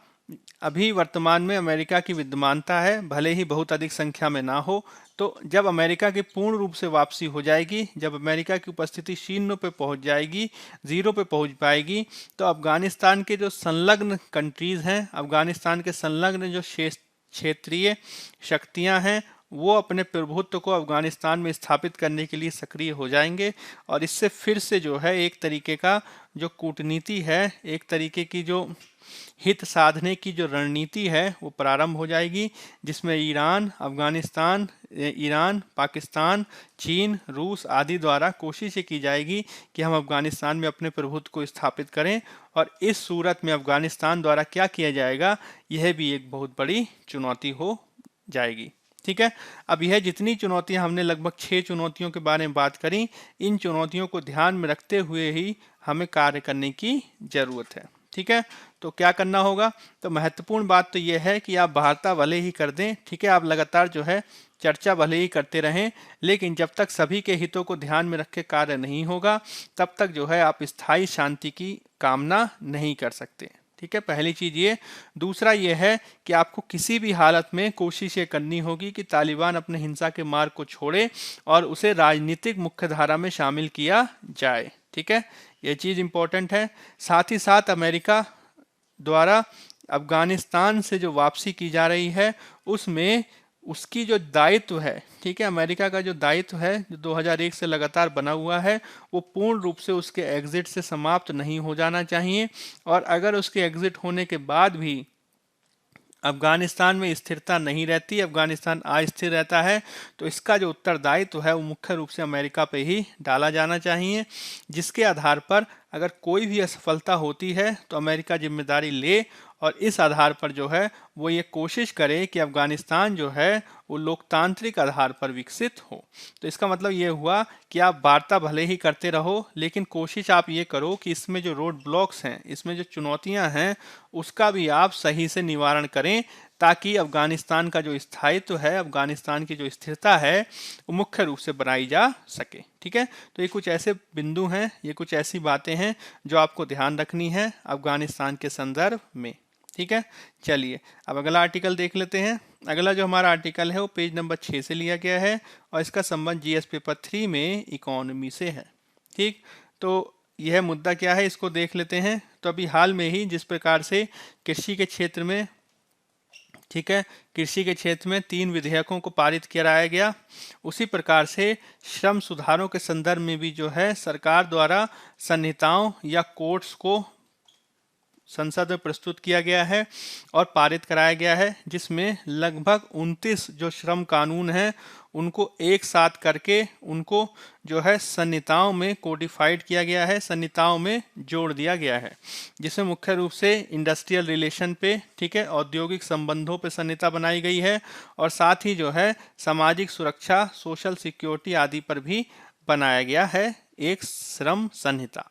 अभी वर्तमान में अमेरिका की विद्यमानता है, भले ही बहुत अधिक संख्या में ना हो, तो जब अमेरिका की पूर्ण रूप से वापसी हो जाएगी, जब अमेरिका की उपस्थिति शून्य पे पहुंच जाएगी, जीरो पे पहुंच पाएगी, तो अफगानिस्तान के जो संलग्न कंट्रीज हैं, अफगानिस्तान के संलग्न जो क्षेत्रीय शक्तियां हैं, वो अपने प्रभुत्व को अफगानिस्तान में स्थापित करने के लिए सक्रिय हो जाएंगे और इससे फिर से जो है एक तरीके का जो कूटनीति है, एक तरीके की जो हित साधने की जो रणनीति है वो प्रारंभ हो जाएगी, जिसमें ईरान, अफगानिस्तान, ईरान, पाकिस्तान, चीन, रूस आदि द्वारा कोशिश की जाएगी कि हम अफगानिस्तान में अपने प्रभुत्व को स्थापित करें और इस सूरत में अफगानिस्तान द्वारा क्या किया जाएगा यह भी एक बहुत बड़ी चुनौती हो जाएगी। ठीक है, अब यह जितनी चुनौतियां हमने लगभग 6 चुनौतियों के बारे में बात करी, इन चुनौतियों को ध्यान में रखते हुए ही हमें कार्य करने की जरूरत है। ठीक है, तो क्या करना होगा, तो महत्वपूर्ण बात तो यह है कि आप वार्ता भले ही कर दें, ठीक है, आप लगातार जो है चर्चा भले ही करते रहें, लेकिन जब तक सभी के हितों को ध्यान में रख के कार्य नहीं होगा तब तक जो है आप स्थायी शांति की कामना नहीं कर सकते। ठीक है, पहली चीज ये। दूसरा ये है कि आपको किसी भी हालत में कोशिश ये करनी होगी कि तालिबान अपने हिंसा के मार्ग को छोड़े और उसे राजनीतिक मुख्यधारा में शामिल किया जाए। ठीक है, ये चीज इंपॉर्टेंट है। साथ ही साथ अमेरिका द्वारा अफगानिस्तान से जो वापसी की जा रही है उसमें उसकी जो दायित्व है, ठीक है, अमेरिका का जो दायित्व है जो 2001 से लगातार बना हुआ है वो पूर्ण रूप से उसके एग्जिट से समाप्त नहीं हो जाना चाहिए और अगर उसके एग्जिट होने के बाद भी अफगानिस्तान में स्थिरता नहीं रहती, अफगानिस्तान अस्थिर रहता है, तो इसका जो उत्तरदायित्व है वो मुख्य रूप से अमेरिका पे ही डाला जाना चाहिए, जिसके आधार पर अगर कोई भी असफलता होती है तो अमेरिका जिम्मेदारी ले और इस आधार पर जो है वो ये कोशिश करे कि अफगानिस्तान जो है वो लोकतांत्रिक आधार पर विकसित हो। तो इसका मतलब ये हुआ कि आप वार्ता भले ही करते रहो, लेकिन कोशिश आप ये करो कि इसमें जो रोड ब्लॉक्स हैं, इसमें जो चुनौतियां हैं, उसका भी आप सही से निवारण करें, ताकि अफगानिस्तान का जो स्थायित्व है, अफगानिस्तान की जो स्थिरता है वो मुख्य रूप से बनाई जा सके। ठीक है, तो ये कुछ ऐसे बिंदु हैं, ये कुछ ऐसी बातें हैं जो आपको ध्यान रखनी है अफगानिस्तान के संदर्भ में। ठीक है, चलिए अब अगला आर्टिकल देख लेते हैं। अगला जो हमारा आर्टिकल है वो पेज नंबर 6 से लिया गया है और इसका संबंध जीएस पेपर 3 में इकोनॉमी से है। ठीक, तो यह मुद्दा क्या है इसको देख लेते हैं। तो अभी हाल में ही जिस प्रकार से कृषि के क्षेत्र में, ठीक है, कृषि के क्षेत्र में 3 विधेयकों को पारित कराया गया, उसी प्रकार से श्रम सुधारों के संदर्भ में भी जो है सरकार द्वारा संहिताओं या कोड्स को संसद में प्रस्तुत किया गया है और पारित कराया गया है, जिसमें लगभग 29 जो श्रम कानून हैं उनको एक साथ करके उनको जो है संहिताओं में कोडिफाइड किया गया है, संहिताओं में जोड़ दिया गया है, जिसमें मुख्य रूप से इंडस्ट्रियल रिलेशन पे, ठीक है, औद्योगिक संबंधों पे संहिता बनाई गई है और साथ ही जो है सामाजिक सुरक्षा, सोशल सिक्योरिटी आदि पर भी बनाया गया है एक श्रम संहिता।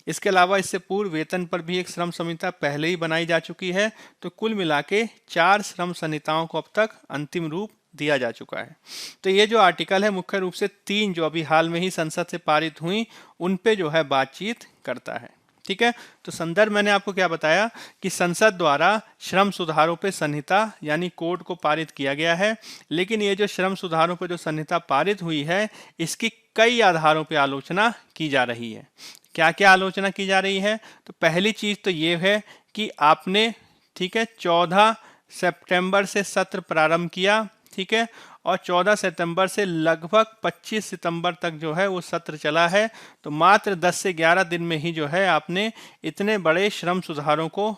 इसके अलावा इससे पूर्व वेतन पर भी एक श्रम संहिता पहले ही बनाई जा चुकी है। तो कुल मिला के 4 श्रम संहिताओं को अब तक अंतिम रूप दिया जा चुका है। तो ये जो आर्टिकल है मुख्य रूप से 3 जो अभी हाल में ही संसद से पारित हुई उन पे जो है बातचीत करता है। ठीक है, तो संदर्भ मैंने आपको क्या बताया कि संसद द्वारा श्रम सुधारों पे संहिता यानी कोड को पारित किया गया है, लेकिन ये जो श्रम सुधारों पे जो संहिता पारित हुई है इसकी कई आधारों पे आलोचना की जा रही है। क्या क्या आलोचना की जा रही है? तो पहली चीज तो ये है कि आपने, ठीक है, 14 सितंबर से सत्र प्रारंभ किया, ठीक है, और 14 सितंबर से लगभग 25 सितंबर तक जो है वो सत्र चला है। तो मात्र 10 से 11 दिन में ही जो है आपने इतने बड़े श्रम सुधारों को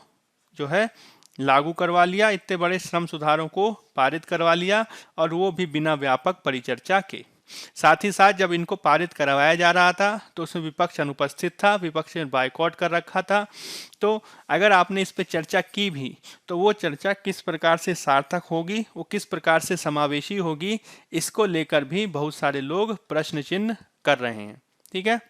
जो है लागू करवा लिया, इतने बड़े श्रम सुधारों को पारित करवा लिया, और वो भी बिना व्यापक परिचर्चा के। साथ ही साथ जब इनको पारित करवाया जा रहा था तो उसमें विपक्ष अनुपस्थित था, विपक्ष ने बायकॉट कर रखा था। तो अगर आपने इस पे चर्चा की भी तो वो चर्चा किस प्रकार से सार्थक होगी, वो किस प्रकार से समावेशी होगी, इसको लेकर भी बहुत सारे लोग प्रश्न चिन्ह कर रहे हैं। ठीक है,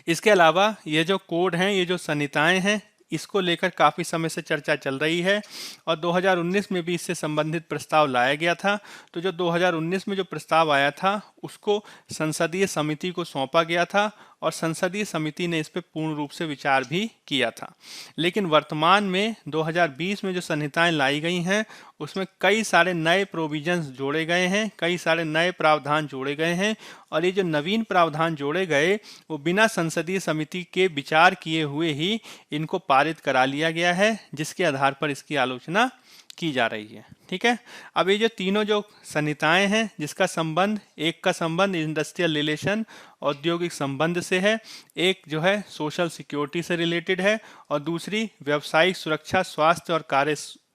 इसके अलावा ये जो कोड हैं, ये जो संहिताएं हैं, इसको लेकर काफ़ी समय से चर्चा चल रही है और 2019 में भी इससे संबंधित प्रस्ताव लाया गया था। तो जो 2019 में जो प्रस्ताव आया था उसको संसदीय समिति को सौंपा गया था और संसदीय समिति ने इस पर पूर्ण रूप से विचार भी किया था। लेकिन वर्तमान में 2020 में जो संहिताएं लाई गई हैं उसमें कई सारे नए प्रोविजंस जोड़े गए हैं, कई सारे नए प्रावधान जोड़े गए हैं, और ये जो नवीन प्रावधान जोड़े गए वो बिना संसदीय समिति के विचार किए हुए ही इनको पारित करा लिया गया है, जिसके आधार पर इसकी आलोचना की जा रही है। ठीक है, अब ये जो तीनों जो संहिताएं हैं जिसका संबंध, एक का संबंध इंडस्ट्रियल रिलेशन औद्योगिक संबंध से है, एक जो है सोशल सिक्योरिटी से रिलेटेड है, और दूसरी व्यावसायिक सुरक्षा, स्वास्थ्य और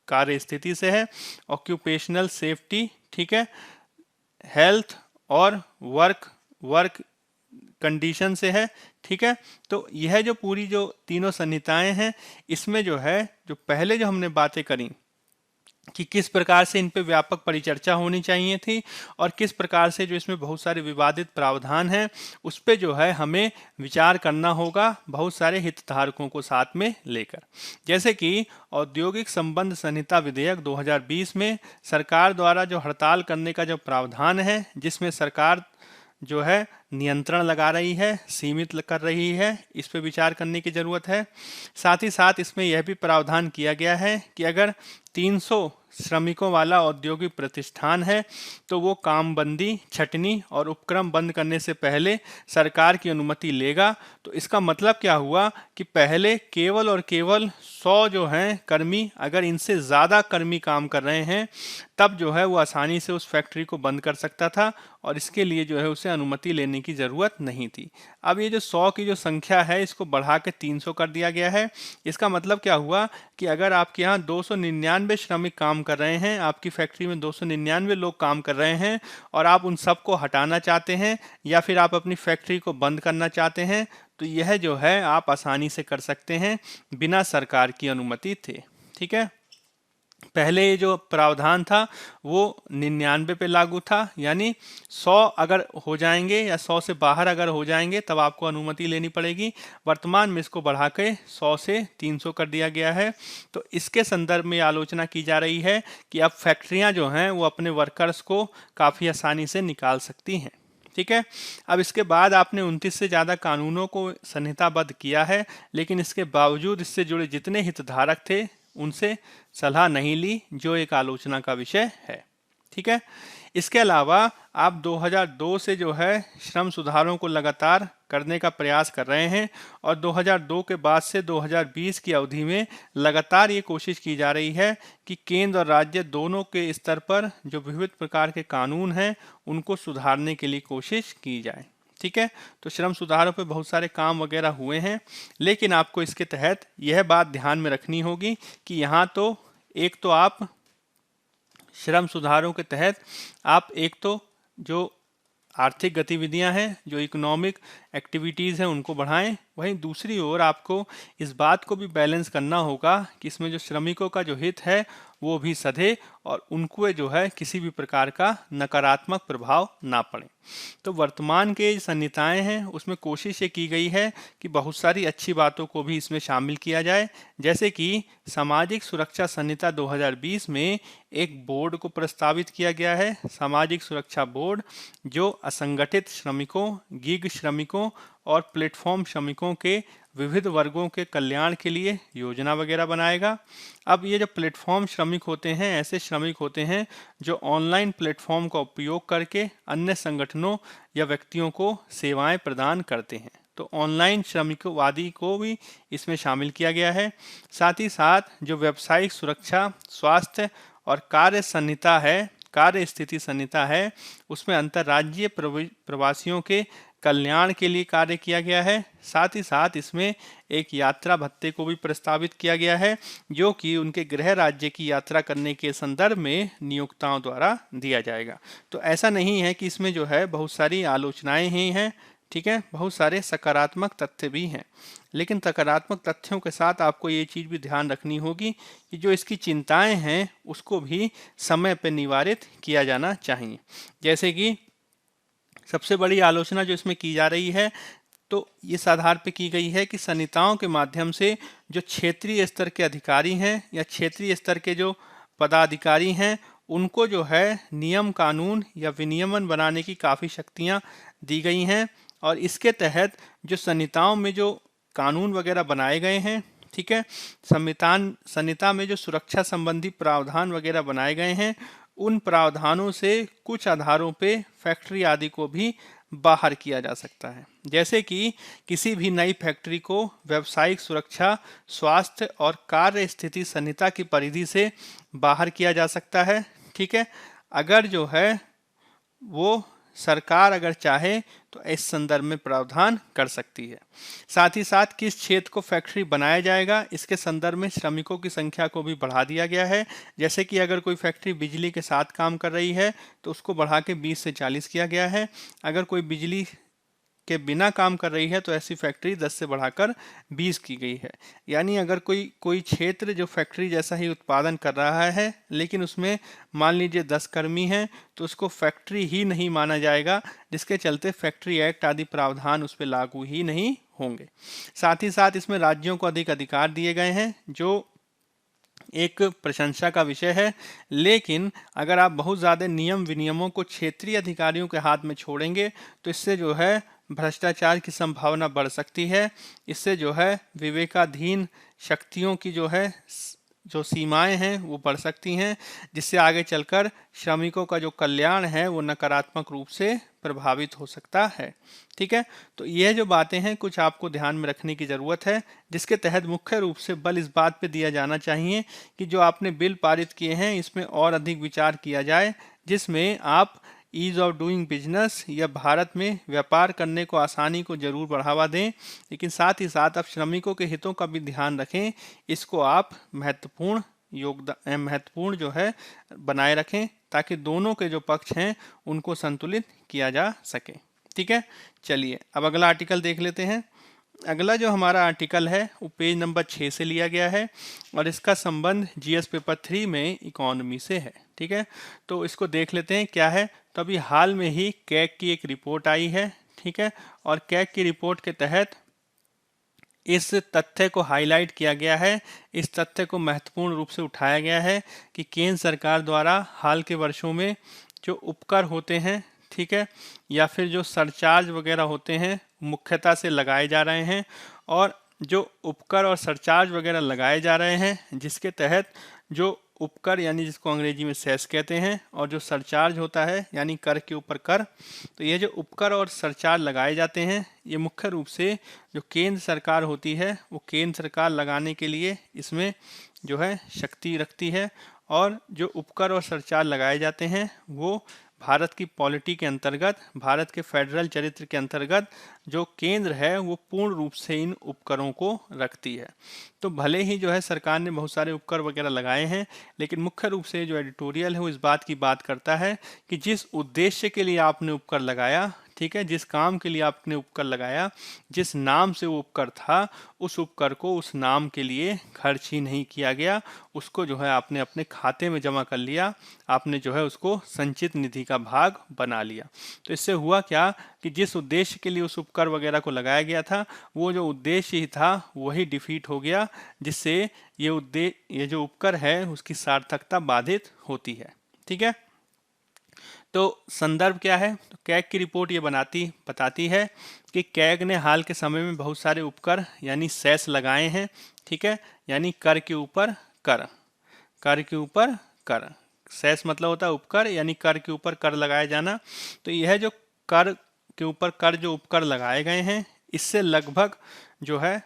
कार्य स्थिति से है, ऑक्यूपेशनल सेफ्टी, ठीक है, हेल्थ और वर्क कंडीशन से है। ठीक है, तो यह जो पूरी जो तीनों संहिताएं हैं इसमें जो है जो पहले जो हमने बातें करी कि किस प्रकार से इन पे व्यापक परिचर्चा होनी चाहिए थी और किस प्रकार से जो इसमें बहुत सारे विवादित प्रावधान हैं उस पे जो है हमें विचार करना होगा बहुत सारे हितधारकों को साथ में लेकर। जैसे कि औद्योगिक संबंध संहिता विधेयक 2020 में सरकार द्वारा जो हड़ताल करने का जो प्रावधान है, जिसमें सरकार जो है नियंत्रण लगा रही है, सीमित कर रही है, इस पे विचार करने की जरूरत है। साथ ही साथ इसमें यह भी प्रावधान किया गया है कि अगर 300 श्रमिकों वाला औद्योगिक प्रतिष्ठान है तो वो कामबंदी, छटनी और उपक्रम बंद करने से पहले सरकार की अनुमति लेगा। तो इसका मतलब क्या हुआ कि पहले केवल और केवल 100 जो हैं कर्मी, अगर इनसे ज़्यादा कर्मी काम कर रहे हैं तब जो है वो आसानी से उस फैक्ट्री को बंद कर सकता था और इसके लिए जो है उसे अनुमति लेने की ज़रूरत नहीं थी। अब ये जो 100 की जो संख्या है इसको बढ़ा के 300 कर दिया गया है। इसका मतलब क्या हुआ कि अगर आपके यहाँ 299 श्रमिक काम कर रहे हैं, आपकी फैक्ट्री में 299 लोग काम कर रहे हैं और आप उन सबको हटाना चाहते हैं या फिर आप अपनी फैक्ट्री को बंद करना चाहते हैं, तो यह जो है आप आसानी से कर सकते हैं बिना सरकार की अनुमति थे। ठीक है, पहले ये जो प्रावधान था वो 99 पे लागू था, यानी 100 अगर हो जाएंगे या 100 से बाहर अगर हो जाएंगे तब आपको अनुमति लेनी पड़ेगी। वर्तमान में इसको बढ़ा के 100 से 300 कर दिया गया है। तो इसके संदर्भ में आलोचना की जा रही है कि अब फैक्ट्रियां जो हैं वो अपने वर्कर्स को काफ़ी आसानी से निकाल सकती हैं। ठीक है, अब इसके बाद आपने 29 से ज़्यादा कानूनों को संहिताबद्ध किया है, लेकिन इसके बावजूद इससे जुड़े जितने हितधारक थे उनसे सलाह नहीं ली, जो एक आलोचना का विषय है। ठीक है, इसके अलावा आप 2002 से जो है श्रम सुधारों को लगातार करने का प्रयास कर रहे हैं और 2002 के बाद से 2020 की अवधि में लगातार ये कोशिश की जा रही है कि केंद्र और राज्य दोनों के स्तर पर जो विविध प्रकार के कानून हैं उनको सुधारने के लिए कोशिश की जाए। ठीक है। तो श्रम सुधारों पे बहुत सारे काम वगैरह हुए हैं, लेकिन आपको इसके तहत यह बात ध्यान में रखनी होगी कि यहाँ तो एक तो आप श्रम सुधारों के तहत आप एक तो जो आर्थिक गतिविधियां हैं, जो इकोनॉमिक एक्टिविटीज़ हैं, उनको बढ़ाएं। वहीं दूसरी ओर आपको इस बात को भी बैलेंस करना होगा कि इसमें जो श्रमिकों का जो हित है वो भी सधे और उनको जो है किसी भी प्रकार का नकारात्मक प्रभाव ना पड़े। तो वर्तमान के जो संहिताएं हैं उसमें कोशिश ये की गई है कि बहुत सारी अच्छी बातों को भी इसमें शामिल किया जाए, जैसे कि सामाजिक सुरक्षा संहिता 2020 में एक बोर्ड को प्रस्तावित किया गया है, सामाजिक सुरक्षा बोर्ड, जो असंगठित श्रमिकों, गिग श्रमिकों और प्लेटफॉर्म श्रमिकों के विविध वर्गों के कल्याण के लिए योजना वगैरह बनाएगा। अब ये जो प्लेटफॉर्म श्रमिक होते हैं, ऐसे श्रमिक होते हैं जो ऑनलाइन प्लेटफॉर्म का उपयोग करके अन्य संगठनों या व्यक्तियों को सेवाएं प्रदान करते हैं। तो ऑनलाइन श्रमिकवादी को भी इसमें शामिल किया गया है। साथ ही साथ जो व्यावसायिक सुरक्षा, स्वास्थ्य और कार्य संहिता है, कार्य स्थिति संहिता है, उसमें अंतर्राज्यीय प्रवासियों के कल्याण के लिए कार्य किया गया है। साथ ही साथ इसमें एक यात्रा भत्ते को भी प्रस्तावित किया गया है, जो कि उनके गृह राज्य की यात्रा करने के संदर्भ में नियोक्ताओं द्वारा दिया जाएगा। तो ऐसा नहीं है कि इसमें जो है बहुत सारी आलोचनाएं ही हैं, ठीक है, बहुत सारे सकारात्मक तथ्य भी हैं, लेकिन सकारात्मक तथ्यों के साथ आपको ये चीज़ भी ध्यान रखनी होगी कि जो इसकी चिंताएं हैं उसको भी समय पर निवारित किया जाना चाहिए। जैसे कि सबसे बड़ी आलोचना जो इसमें की जा रही है तो इस आधार पे की गई है कि संहिताओं के माध्यम से जो क्षेत्रीय स्तर के अधिकारी हैं या क्षेत्रीय स्तर के जो पदाधिकारी हैं उनको जो है नियम कानून या विनियमन बनाने की काफ़ी शक्तियां दी गई हैं, और इसके तहत जो संहिताओं में जो कानून वगैरह बनाए गए हैं, ठीक है, संहिता में जो सुरक्षा संबंधी प्रावधान वगैरह बनाए गए हैं, उन प्रावधानों से कुछ आधारों पे फैक्ट्री आदि को भी बाहर किया जा सकता है। जैसे कि किसी भी नई फैक्ट्री को व्यावसायिक सुरक्षा, स्वास्थ्य और कार्य स्थिति संहिता की परिधि से बाहर किया जा सकता है, ठीक है, अगर जो है वो सरकार अगर चाहे तो इस संदर्भ में प्रावधान कर सकती है। साथ ही साथ किस क्षेत्र को फैक्ट्री बनाया जाएगा, इसके संदर्भ में श्रमिकों की संख्या को भी बढ़ा दिया गया है। जैसे कि अगर कोई फैक्ट्री बिजली के साथ काम कर रही है तो उसको बढ़ा के 20 से 40 किया गया है। अगर कोई बिजली के बिना काम कर रही है तो ऐसी फैक्ट्री 10 से बढ़ाकर 20 की गई है। यानी अगर कोई क्षेत्र जो फैक्ट्री जैसा ही उत्पादन कर रहा है लेकिन उसमें मान लीजिए 10 कर्मी हैं तो उसको फैक्ट्री ही नहीं माना जाएगा, जिसके चलते फैक्ट्री एक्ट आदि प्रावधान उस पर लागू ही नहीं होंगे। साथ ही साथ इसमें राज्यों को अधिक अधिकार दिए गए हैं, जो एक प्रशंसा का विषय है। लेकिन अगर आप बहुत ज़्यादा नियम विनियमों को क्षेत्रीय अधिकारियों के हाथ में छोड़ेंगे तो इससे जो है भ्रष्टाचार की संभावना बढ़ सकती है। इससे जो है विवेकाधीन शक्तियों की जो सीमाएं हैं वो बढ़ सकती हैं, जिससे आगे चलकर श्रमिकों का जो कल्याण है वो नकारात्मक रूप से प्रभावित हो सकता है। ठीक है, तो यह जो बातें हैं कुछ आपको ध्यान में रखने की ज़रूरत है, जिसके तहत मुख्य रूप से बल इस बात पे दिया जाना चाहिए कि जो आपने बिल पारित किए हैं इसमें और अधिक विचार किया जाए, जिसमें आप ईज़ ऑफ डूइंग बिजनेस या भारत में व्यापार करने को आसानी को जरूर बढ़ावा दें, लेकिन साथ ही साथ आप श्रमिकों के हितों का भी ध्यान रखें। इसको आप महत्वपूर्ण जो है बनाए रखें, ताकि दोनों के जो पक्ष हैं उनको संतुलित किया जा सके। ठीक है, चलिए अब अगला आर्टिकल देख लेते हैं। अगला जो हमारा आर्टिकल है वो पेज नंबर 6 से लिया गया है और इसका संबंध जीएस पेपर 3 में इकोनॉमी से है। ठीक है, तो इसको देख लेते हैं क्या है। तो अभी हाल में ही कैग की एक रिपोर्ट आई है, ठीक है, और कैग की रिपोर्ट के तहत इस तथ्य को हाईलाइट किया गया है, इस तथ्य को महत्वपूर्ण रूप से उठाया गया है कि केंद्र सरकार द्वारा हाल के वर्षों में जो उपकर होते हैं, ठीक है, या फिर जो सरचार्ज वगैरह होते हैं मुख्यतः से लगाए जा रहे हैं, और जो उपकर और सरचार्ज वगैरह लगाए जा रहे हैं जिसके तहत जो उपकर यानी जिसको अंग्रेजी में सेस कहते हैं और जो सरचार्ज होता है यानी कर के ऊपर कर, तो ये जो उपकर और सरचार्ज लगाए जाते हैं ये मुख्य रूप से जो केंद्र सरकार होती है वो केंद्र सरकार लगाने के लिए इसमें जो है शक्ति रखती है, और जो उपकर और सरचार्ज लगाए जाते हैं वो भारत की पॉलिटी के अंतर्गत, भारत के फेडरल चरित्र के अंतर्गत जो केंद्र है वो पूर्ण रूप से इन उपकरों को रखती है। तो भले ही जो है सरकार ने बहुत सारे उपकर वगैरह लगाए हैं, लेकिन मुख्य रूप से जो एडिटोरियल है वो इस बात की बात करता है कि जिस उद्देश्य के लिए आपने उपकर लगाया, ठीक है, जिस काम के लिए आपने उपकर लगाया, जिस नाम से वो उपकर था, उस उपकर को उस नाम के लिए खर्च ही नहीं किया गया, उसको जो है आपने अपने खाते में जमा कर लिया, आपने जो है उसको संचित निधि का भाग बना लिया। तो इससे हुआ क्या कि जिस उद्देश्य के लिए उस उपकर वगैरह को लगाया गया था, वो जो उद्देश्य ही था वही डिफीट हो गया, जिससे ये जो उपकर है उसकी सार्थकता बाधित होती है। ठीक है, तो संदर्भ क्या है? तो कैग की रिपोर्ट ये बताती है कि कैग ने हाल के समय में बहुत सारे उपकर यानी सेस लगाए हैं। ठीक है, यानी कर के ऊपर कर, कर के ऊपर कर, सेस मतलब होता है उपकर, यानी कर के ऊपर कर लगाया जाना। तो यह जो कर के ऊपर कर जो उपकर लगाए गए हैं, इससे लगभग जो है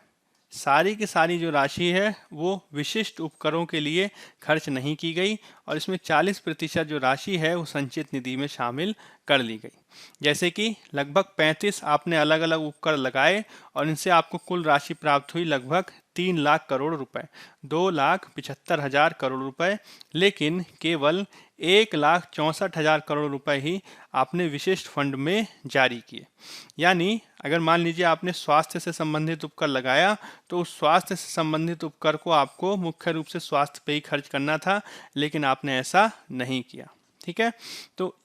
सारी की सारी जो राशि है वो विशिष्ट उपकरों के लिए खर्च नहीं की गई, और इसमें 40% जो राशि है वो संचित निधि में शामिल कर ली गई। जैसे कि लगभग 35 आपने अलग अलग उपकर लगाए और इनसे आपको कुल राशि प्राप्त हुई लगभग 3 लाख करोड़ रुपए, 2,75,000 करोड़ रुपए, लेकिन केवल 1,64,000 करोड़ रुपए ही आपने विशिष्ट फंड में जारी किए। यानी अगर मान लीजिए आपने स्वास्थ्य से संबंधित उपकर लगाया, तो उस स्वास्थ्य से संबंधित उपकर को आपको मुख्य रूप से स्वास्थ्य पे ही खर्च करना था, लेकिन आपने ऐसा नहीं किया। ठीक है, तो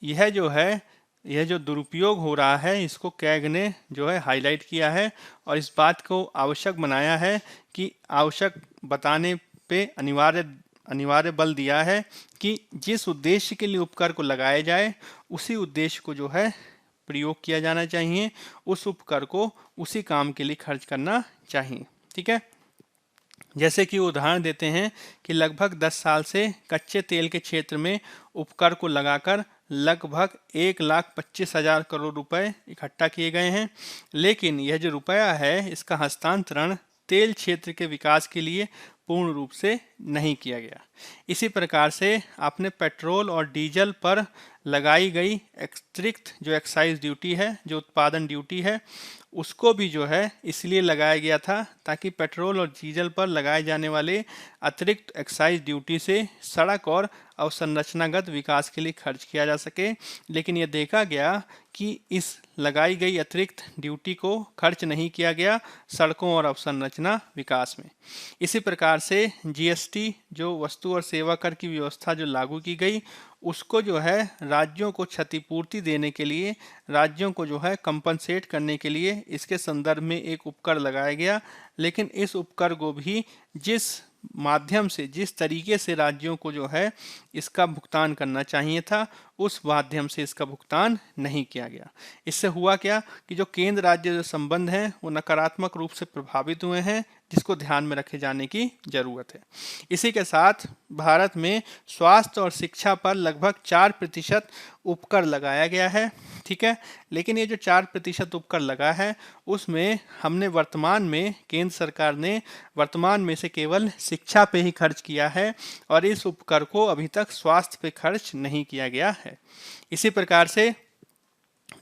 यह जो दुरुपयोग हो रहा है, इसको कैग ने जो है हाईलाइट किया है और इस बात को आवश्यक बनाया है कि आवश्यक बताने पे अनिवार्य बल दिया है कि जिस उद्देश्य के लिए उपकर को लगाया जाए, उसी उद्देश्य को जो है प्रयोग किया जाना चाहिए, उस उपकर को उसी काम के लिए खर्च करना चाहिए। ठीक है, जैसे कि उदाहरण देते हैं कि लगभग 10 साल से कच्चे तेल के क्षेत्र में उपकर को लगाकर लगभग 1,25,000 करोड़ रुपए इकट्ठा किए गए हैं, लेकिन यह जो रुपया है इसका हस्तांतरण तेल क्षेत्र के विकास के लिए पूर्ण रूप से नहीं किया गया। इसी प्रकार से आपने पेट्रोल और डीजल पर लगाई गई अतिरिक्त जो एक्साइज ड्यूटी है, जो उत्पादन ड्यूटी है, उसको भी जो है इसलिए लगाया गया था ताकि पेट्रोल और डीजल पर लगाए जाने वाले अतिरिक्त एक्साइज ड्यूटी से सड़क और अवसंरचनागत विकास के लिए खर्च किया जा सके। लेकिन यह देखा गया कि इस लगाई गई अतिरिक्त ड्यूटी को खर्च नहीं किया गया सड़कों और अवसंरचना विकास में। इसी प्रकार से जीएसटी जो वस्तु और सेवा कर की व्यवस्था जो लागू की गई, उसको जो है राज्यों को क्षतिपूर्ति देने के लिए, राज्यों को जो है कंपनसेट करने के लिए इसके संदर्भ में एक उपकर लगाया गया। लेकिन इस उपकर को भी जिस माध्यम से, जिस तरीके से राज्यों को जो है इसका भुगतान करना चाहिए था, उस माध्यम से इसका भुगतान नहीं किया गया। इससे हुआ क्या कि जो केंद्र राज्य जो संबंध हैं वो नकारात्मक रूप से प्रभावित हुए हैं, जिसको ध्यान में रखे जाने की जरूरत है। इसी के साथ भारत में स्वास्थ्य और शिक्षा पर लगभग 4% उपकर लगाया गया है। ठीक है, लेकिन ये जो 4% उपकर लगा है, उसमें हमने वर्तमान में केंद्र सरकार ने वर्तमान में से केवल शिक्षा पे ही खर्च किया है और इस उपकर को अभी तक स्वास्थ्य पे खर्च नहीं किया गया है। इसी प्रकार से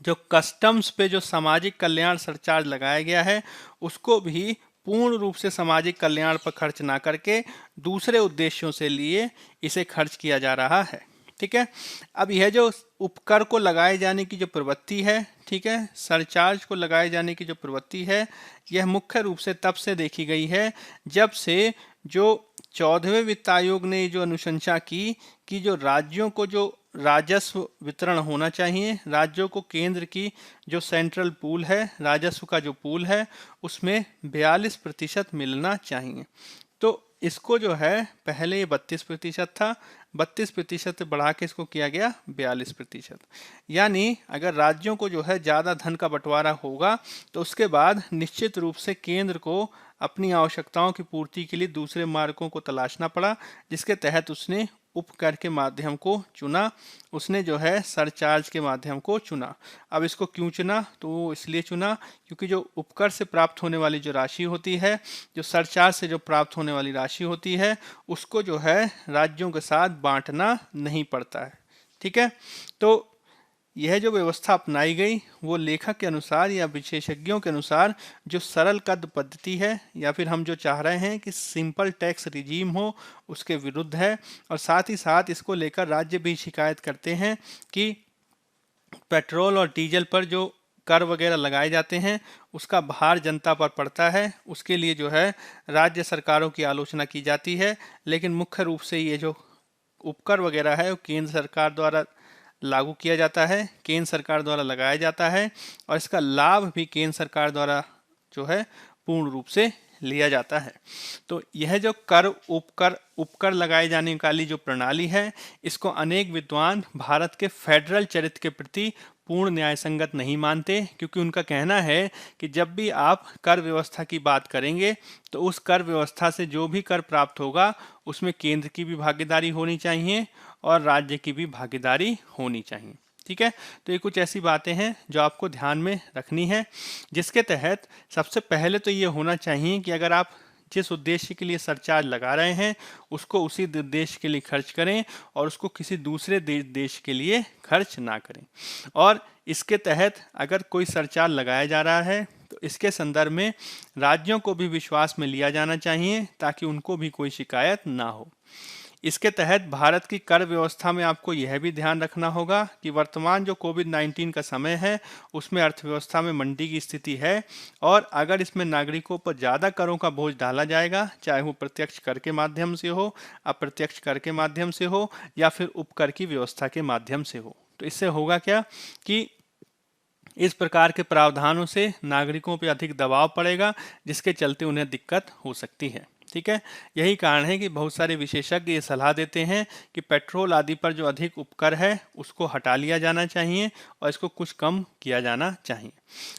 जो कस्टम्स पे जो सामाजिक कल्याण सरचार्ज लगाया गया है, उसको भी पूर्ण रूप से सामाजिक कल्याण पर खर्च ना करके दूसरे उद्देश्यों से लिए इसे खर्च किया जा रहा है। ठीक है, अब यह जो उपकर को लगाए जाने की जो प्रवृत्ति है, ठीक है, सरचार्ज को लगाए जाने की जो प्रवृत्ति है, यह मुख्य रूप से तब से देखी गई है जब से जो 14वें वित्त आयोग ने जो अनुशंसा की कि जो राज्यों को जो राजस्व वितरण होना चाहिए, राज्यों को केंद्र की जो सेंट्रल पूल है, राजस्व का जो पूल है, उसमें 42% मिलना चाहिए। तो इसको जो है पहले ये 32% था, 32% से बढ़ा के इसको किया गया 42%। यानी अगर राज्यों को जो है ज़्यादा धन का बंटवारा होगा तो उसके बाद निश्चित रूप से केंद्र को अपनी आवश्यकताओं की पूर्ति के लिए दूसरे मार्गों को तलाशना पड़ा, जिसके तहत उसने उपकर के माध्यम को चुना, उसने जो है सरचार्ज के माध्यम को चुना। अब इसको क्यों चुना? तो वो इसलिए चुना क्योंकि जो उपकर से प्राप्त होने वाली जो राशि होती है, जो सरचार्ज से जो प्राप्त होने वाली राशि होती है, उसको जो है राज्यों के साथ बांटना नहीं पड़ता है। ठीक है, तो यह जो व्यवस्था अपनाई गई वो लेखक के अनुसार या विशेषज्ञों के अनुसार जो सरल कर पद्धति है, या फिर हम जो चाह रहे हैं कि सिंपल टैक्स रिजीम हो, उसके विरुद्ध है। और साथ ही साथ इसको लेकर राज्य भी शिकायत करते हैं कि पेट्रोल और डीजल पर जो कर वगैरह लगाए जाते हैं उसका भार जनता पर पड़ता है, उसके लिए जो है राज्य सरकारों की आलोचना की जाती है। लेकिन मुख्य रूप से ये जो उपकर वगैरह है वो केंद्र सरकार द्वारा लागू किया जाता है, केंद्र सरकार द्वारा लगाया जाता है, और इसका लाभ भी केंद्र सरकार द्वारा जो है पूर्ण रूप से लिया जाता है। तो यह जो कर उपकर उपकर लगाए जाने वाली जो प्रणाली है, इसको अनेक विद्वान भारत के फेडरल चरित्र के प्रति पूर्ण न्यायसंगत नहीं मानते, क्योंकि उनका कहना है कि जब भी आप कर व्यवस्था की बात करेंगे तो उस कर व्यवस्था से जो भी कर प्राप्त होगा उसमें केंद्र की भी भागीदारी होनी चाहिए और राज्य की भी भागीदारी होनी चाहिए। ठीक है, तो ये कुछ ऐसी बातें हैं जो आपको ध्यान में रखनी है, जिसके तहत सबसे पहले तो ये होना चाहिए कि अगर आप जिस उद्देश्य के लिए सरचार्ज लगा रहे हैं उसको उसी उद्देश्य के लिए खर्च करें और उसको किसी दूसरे देश के लिए खर्च ना करें। और इसके तहत अगर कोई सरचार्ज लगाया जा रहा है तो इसके संदर्भ में राज्यों को भी विश्वास में लिया जाना चाहिए ताकि उनको भी कोई शिकायत ना हो। इसके तहत भारत की कर व्यवस्था में आपको यह भी ध्यान रखना होगा कि वर्तमान जो कोविड-19 का समय है उसमें अर्थव्यवस्था में मंदी की स्थिति है, और अगर इसमें नागरिकों पर ज़्यादा करों का बोझ डाला जाएगा, चाहे वो प्रत्यक्ष कर के माध्यम से हो, अप्रत्यक्ष कर के माध्यम से हो, या फिर उपकर की व्यवस्था के माध्यम से हो, तो इससे होगा क्या कि इस प्रकार के प्रावधानों से नागरिकों पर अधिक दबाव पड़ेगा, जिसके चलते उन्हें दिक्कत हो सकती है। ठीक है, यही कारण है कि बहुत सारे विशेषज्ञ ये सलाह देते हैं कि पेट्रोल आदि पर जो अधिक उपकर है उसको हटा लिया जाना चाहिए और इसको कुछ कम किया जाना चाहिए।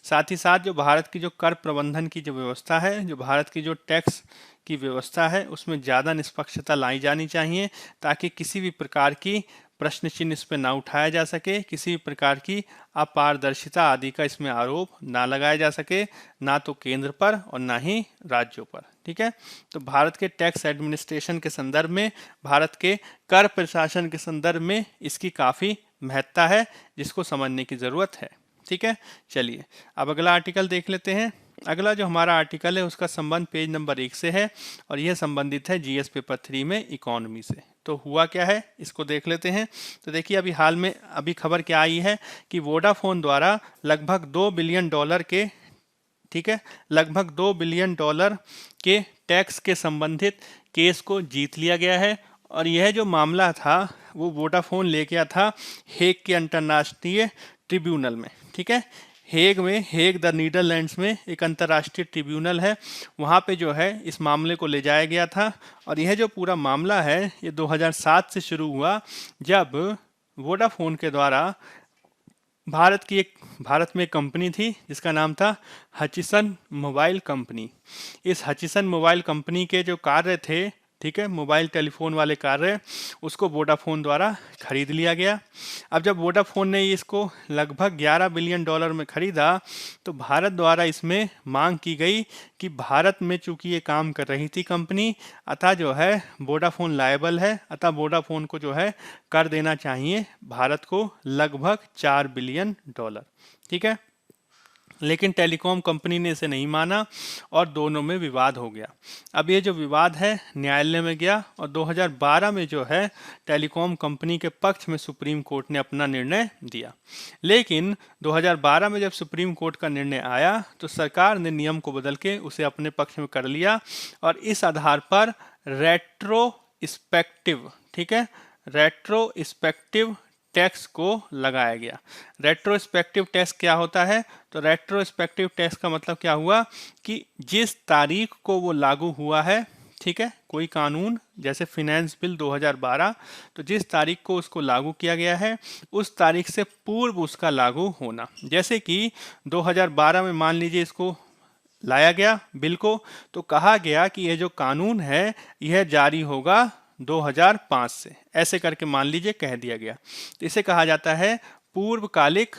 साथ ही साथ जो भारत की जो कर प्रबंधन की जो व्यवस्था है, जो भारत की जो टैक्स की व्यवस्था है, उसमें ज़्यादा निष्पक्षता लाई जानी चाहिए ताकि किसी भी प्रकार की प्रश्न चिन्ह इस पर ना उठाया जा सके, किसी भी प्रकार की अपारदर्शिता आदि का इसमें आरोप ना लगाया जा सके, ना तो केंद्र पर और ना ही राज्यों पर। ठीक है, तो भारत के टैक्स एडमिनिस्ट्रेशन के संदर्भ में, भारत के कर प्रशासन के संदर्भ में इसकी काफ़ी महत्ता है, जिसको समझने की ज़रूरत है। ठीक है, चलिए अब अगला आर्टिकल देख लेते हैं। अगला जो हमारा आर्टिकल है उसका संबंध पेज नंबर 1 से है और यह संबंधित है जीएस पेपर 3 में इकोनॉमी से। तो हुआ क्या है इसको देख लेते हैं। तो देखिए अभी हाल में अभी खबर क्या आई है कि वोडाफोन द्वारा लगभग $2 बिलियन के, ठीक है, लगभग $2 बिलियन के टैक्स के संबंधित केस को जीत लिया गया है। और यह जो मामला था वो वोडाफोन ले गया था हेग के अंतर्राष्ट्रीय ट्रिब्यूनल में। ठीक है, हेग में, हेग द नीदरलैंड्स में एक अंतर्राष्ट्रीय ट्रिब्यूनल है, वहाँ पे जो है इस मामले को ले जाया गया था। और यह जो पूरा मामला है ये 2007 से शुरू हुआ, जब वोडाफोन के द्वारा भारत में एक कंपनी थी जिसका नाम था हचिसन मोबाइल कंपनी। इस हचिसन मोबाइल कंपनी के जो कार्य थे, ठीक है, मोबाइल टेलीफोन वाले कार्य, उसको वोडाफोन द्वारा खरीद लिया गया। अब जब वोडाफोन ने इसको लगभग $11 बिलियन में खरीदा तो भारत द्वारा इसमें मांग की गई कि भारत में चूंकि ये काम कर रही थी कंपनी, अतः जो है वोडाफोन लायबल है, अतः वोडाफोन को जो है कर देना चाहिए भारत को लगभग $4 बिलियन। ठीक है, लेकिन टेलीकॉम कंपनी ने इसे नहीं माना और दोनों में विवाद हो गया। अब ये जो विवाद है न्यायालय में गया और 2012 में जो है टेलीकॉम कंपनी के पक्ष में सुप्रीम कोर्ट ने अपना निर्णय दिया। लेकिन 2012 में जब सुप्रीम कोर्ट का निर्णय आया तो सरकार ने नियम को बदल के उसे अपने पक्ष में कर लिया और इस आधार पर रेट्रोस्पेक्टिव, ठीक है, रेट्रोस्पेक्टिव टैक्स को लगाया गया। रेट्रोस्पेक्टिव टैक्स क्या होता है? तो रेट्रोस्पेक्टिव टैक्स का मतलब क्या हुआ कि जिस तारीख को वो लागू हुआ है, ठीक है, कोई कानून जैसे फिनेंस बिल 2012, तो जिस तारीख को उसको लागू किया गया है उस तारीख से पूर्व उसका लागू होना। जैसे कि 2012 में मान लीजिए इसको लाया गया बिल को, तो कहा गया कि यह जो कानून है यह जारी होगा 2005 से, ऐसे करके मान लीजिए कह दिया गया, तो इसे कहा जाता है पूर्वकालिक,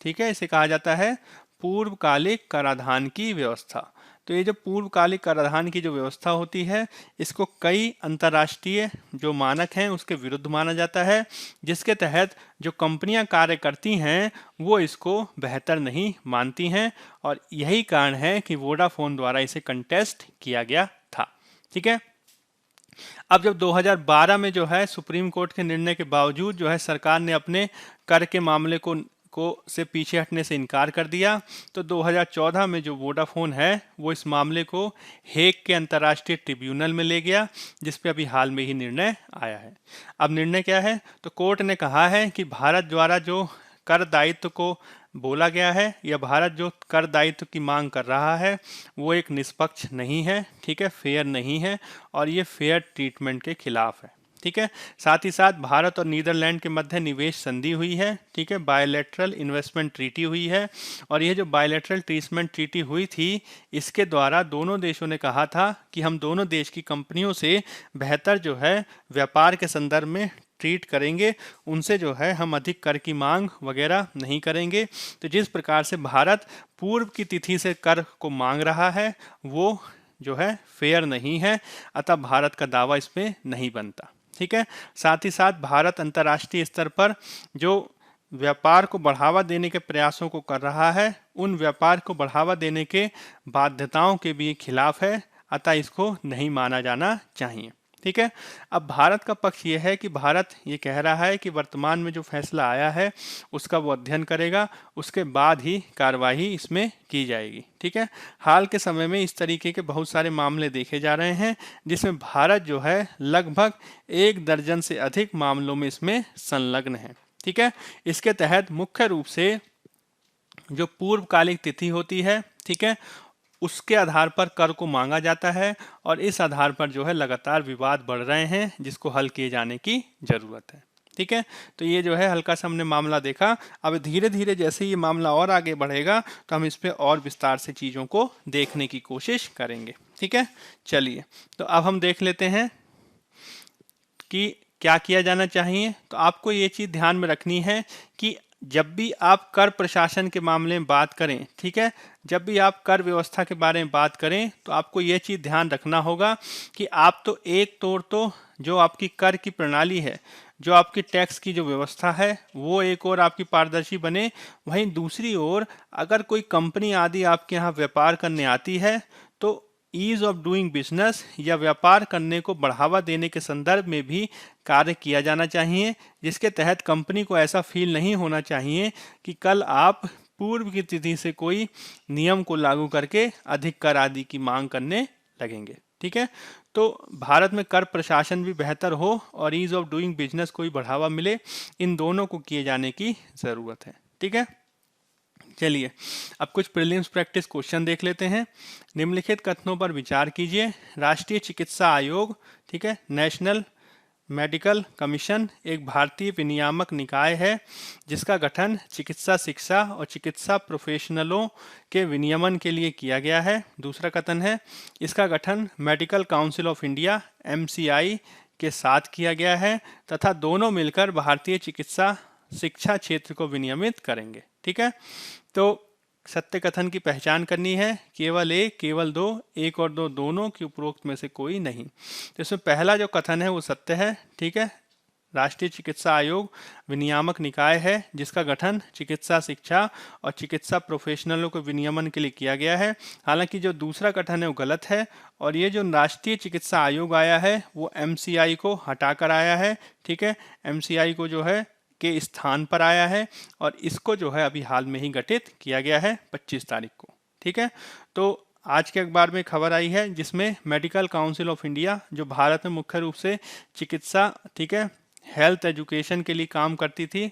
ठीक है, इसे कहा जाता है पूर्वकालिक कराधान की व्यवस्था। तो ये जो पूर्वकालिक कराधान की जो व्यवस्था होती है, इसको कई अंतर्राष्ट्रीय जो मानक हैं उसके विरुद्ध माना जाता है, जिसके तहत जो कंपनियां कार्य करती हैं वो इसको बेहतर नहीं मानती हैं, और यही कारण है कि वोडाफोन द्वारा इसे कंटेस्ट किया गया था। ठीक है। अब जब 2012 में जो है सुप्रीम कोर्ट के निर्णय के बावजूद जो है सरकार ने अपने कर के मामले को से पीछे हटने से इनकार कर दिया, तो 2014 में जो वोडाफोन है वो इस मामले को हेग के अंतर्राष्ट्रीय ट्रिब्यूनल में ले गया, जिस पे अभी हाल में ही निर्णय आया है। अब निर्णय क्या है? तो कोर्ट ने कहा है कि भारत द्वारा जो कर दायित्व को बोला गया है या भारत जो कर दायित्व की मांग कर रहा है वो एक निष्पक्ष नहीं है, ठीक है, फेयर नहीं है, और ये फेयर ट्रीटमेंट के खिलाफ है। ठीक है। साथ ही साथ भारत और नीदरलैंड के मध्य निवेश संधि हुई है, ठीक है, बायलैटरल इन्वेस्टमेंट ट्रीटी हुई है, और ये जो बायलैटरल इन्वेस्टमेंट ट्रीटी हुई थी इसके द्वारा दोनों देशों ने कहा था कि हम दोनों देश की कंपनियों से बेहतर जो है व्यापार के संदर्भ में ट्रीट करेंगे, उनसे जो है हम अधिक कर की मांग वगैरह नहीं करेंगे। तो जिस प्रकार से भारत पूर्व की तिथि से कर को मांग रहा है वो जो है फेयर नहीं है, अतः भारत का दावा इसमें नहीं बनता। ठीक है। साथ ही साथ भारत अंतर्राष्ट्रीय स्तर पर जो व्यापार को बढ़ावा देने के प्रयासों को कर रहा है उन व्यापार को बढ़ावा देने के बाध्यताओं के भी खिलाफ है, अतः इसको नहीं माना जाना चाहिए। ठीक है। अब भारत का पक्ष ये है कि भारत ये कह रहा है कि वर्तमान में जो फैसला आया है उसका वो अध्ययन करेगा, उसके बाद ही कार्यवाही इसमें की जाएगी। ठीक है। हाल के समय में इस तरीके के बहुत सारे मामले देखे जा रहे हैं जिसमें भारत जो है लगभग 1 दर्जन से अधिक मामलों में इसमें संलग्न है। ठीक है। इसके तहत मुख्य रूप से जो पूर्वकालिक तिथि होती है, ठीक है, उसके आधार पर कर को मांगा जाता है, और इस आधार पर जो है लगातार विवाद बढ़ रहे हैं जिसको हल किए जाने की जरूरत है। ठीक है। तो ये जो है हल्का सा हमने मामला देखा। अब धीरे धीरे जैसे ये मामला और आगे बढ़ेगा तो हम इस पे और विस्तार से चीज़ों को देखने की कोशिश करेंगे। ठीक है। चलिए, तो अब हम देख लेते हैं कि क्या किया जाना चाहिए। तो आपको ये चीज़ ध्यान में रखनी है कि जब भी आप कर प्रशासन के मामले में बात करें, ठीक है, जब भी आप कर व्यवस्था के बारे में बात करें तो आपको ये चीज़ ध्यान रखना होगा कि आप तो एक तौर तो जो आपकी कर की प्रणाली है, जो आपकी टैक्स की जो व्यवस्था है वो एक और आपकी पारदर्शी बने, वहीं दूसरी ओर अगर कोई कंपनी आदि आपके यहाँ व्यापार करने आती है तो ईज ऑफ डूइंग बिजनेस या व्यापार करने को बढ़ावा देने के संदर्भ में भी कार्य किया जाना चाहिए, जिसके तहत कंपनी को ऐसा फील नहीं होना चाहिए कि कल आप पूर्व की तिथि से कोई नियम को लागू करके अधिक कर आदि की मांग करने लगेंगे। ठीक है। तो भारत में कर प्रशासन भी बेहतर हो और ईज ऑफ डूइंग बिजनेस को भी बढ़ावा मिले, इन दोनों को किए जाने की ज़रूरत है। ठीक है। चलिए, अब कुछ प्रीलिम्स प्रैक्टिस क्वेश्चन देख लेते हैं। निम्नलिखित कथनों पर विचार कीजिए। राष्ट्रीय चिकित्सा आयोग, ठीक है, नेशनल मेडिकल कमीशन एक भारतीय विनियामक निकाय है जिसका गठन चिकित्सा शिक्षा और चिकित्सा प्रोफेशनलों के विनियमन के लिए किया गया है। दूसरा कथन है इसका गठन medical council of India (MCI) के साथ किया गया है तथा दोनों मिलकर भारतीय चिकित्सा शिक्षा क्षेत्र को विनियमित करेंगे। ठीक है। तो सत्य कथन की पहचान करनी है, केवल एक, केवल दो, एक और दो दोनों की उपरोक्त में से कोई नहीं। तो इसमें पहला जो कथन है वो सत्य है। ठीक है। राष्ट्रीय चिकित्सा आयोग विनियामक निकाय है जिसका गठन चिकित्सा शिक्षा और चिकित्सा प्रोफेशनलों के विनियमन के लिए किया गया है। हालांकि जो दूसरा कथन है वो गलत है, और ये जो राष्ट्रीय चिकित्सा आयोग आया है वो MCI को हटाकर आया है। ठीक है। MCI को जो है के स्थान पर आया है और इसको जो है अभी हाल में ही गठित किया गया है 25 तारीख को। ठीक है। तो आज के अखबार में खबर आई है जिसमें मेडिकल काउंसिल ऑफ इंडिया जो भारत में मुख्य रूप से चिकित्सा, ठीक है, हेल्थ एजुकेशन के लिए काम करती थी।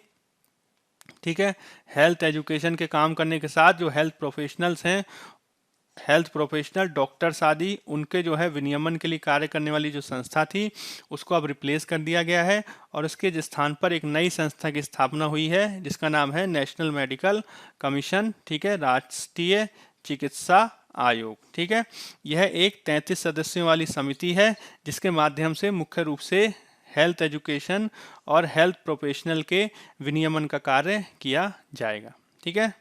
ठीक है। हेल्थ एजुकेशन के काम करने के साथ जो हेल्थ प्रोफेशनल्स हैं, हेल्थ प्रोफेशनल डॉक्टर्स आदि, उनके जो है विनियमन के लिए कार्य करने वाली जो संस्था थी उसको अब रिप्लेस कर दिया गया है और उसके स्थान पर एक नई संस्था की स्थापना हुई है जिसका नाम है नेशनल मेडिकल कमीशन। ठीक है। राष्ट्रीय चिकित्सा आयोग। ठीक है। यह एक 33 सदस्यों वाली समिति है जिसके माध्यम से मुख्य रूप से हेल्थ एजुकेशन और हेल्थ प्रोफेशनल के विनियमन का कार्य किया जाएगा। ठीक है।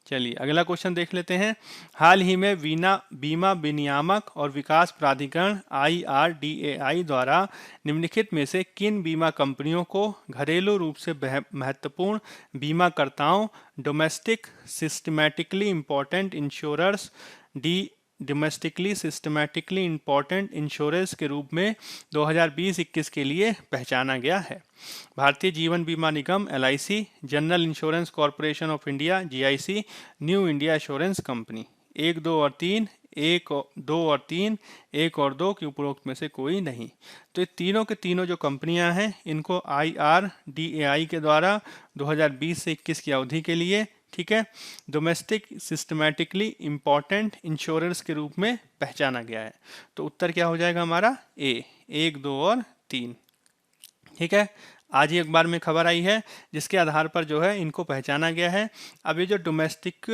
चलिए अगला क्वेश्चन देख लेते हैं। हाल ही में बीमा विनियामक और विकास प्राधिकरण IRDAI द्वारा निम्नलिखित में से किन बीमा कंपनियों को घरेलू रूप से महत्वपूर्ण बीमाकर्ताओं domestic systematically important insurers domestically systematically important insurance के रूप में 2020-21 के लिए पहचाना गया है? भारतीय जीवन बीमा निगम LIC, general insurance corporation of India GIC, new India assurance company. 1, 2 और 3, 1, 2 और 3, 1 और 2 की उपरोक्त में से कोई नहीं। तो ये तीनों के तीनों जो कंपनियां हैं इनको IRDAI के द्वारा 2020 से 21 की अवधि के लिए, ठीक है, डोमेस्टिक सिस्टमैटिकली इम्पॉर्टेंट इंश्योरेंस के रूप में पहचाना गया है। तो उत्तर क्या हो जाएगा हमारा? A, 1, 2 और 3। ठीक है, आज ही अखबार में खबर आई है जिसके आधार पर जो है इनको पहचाना गया है। अब ये जो डोमेस्टिक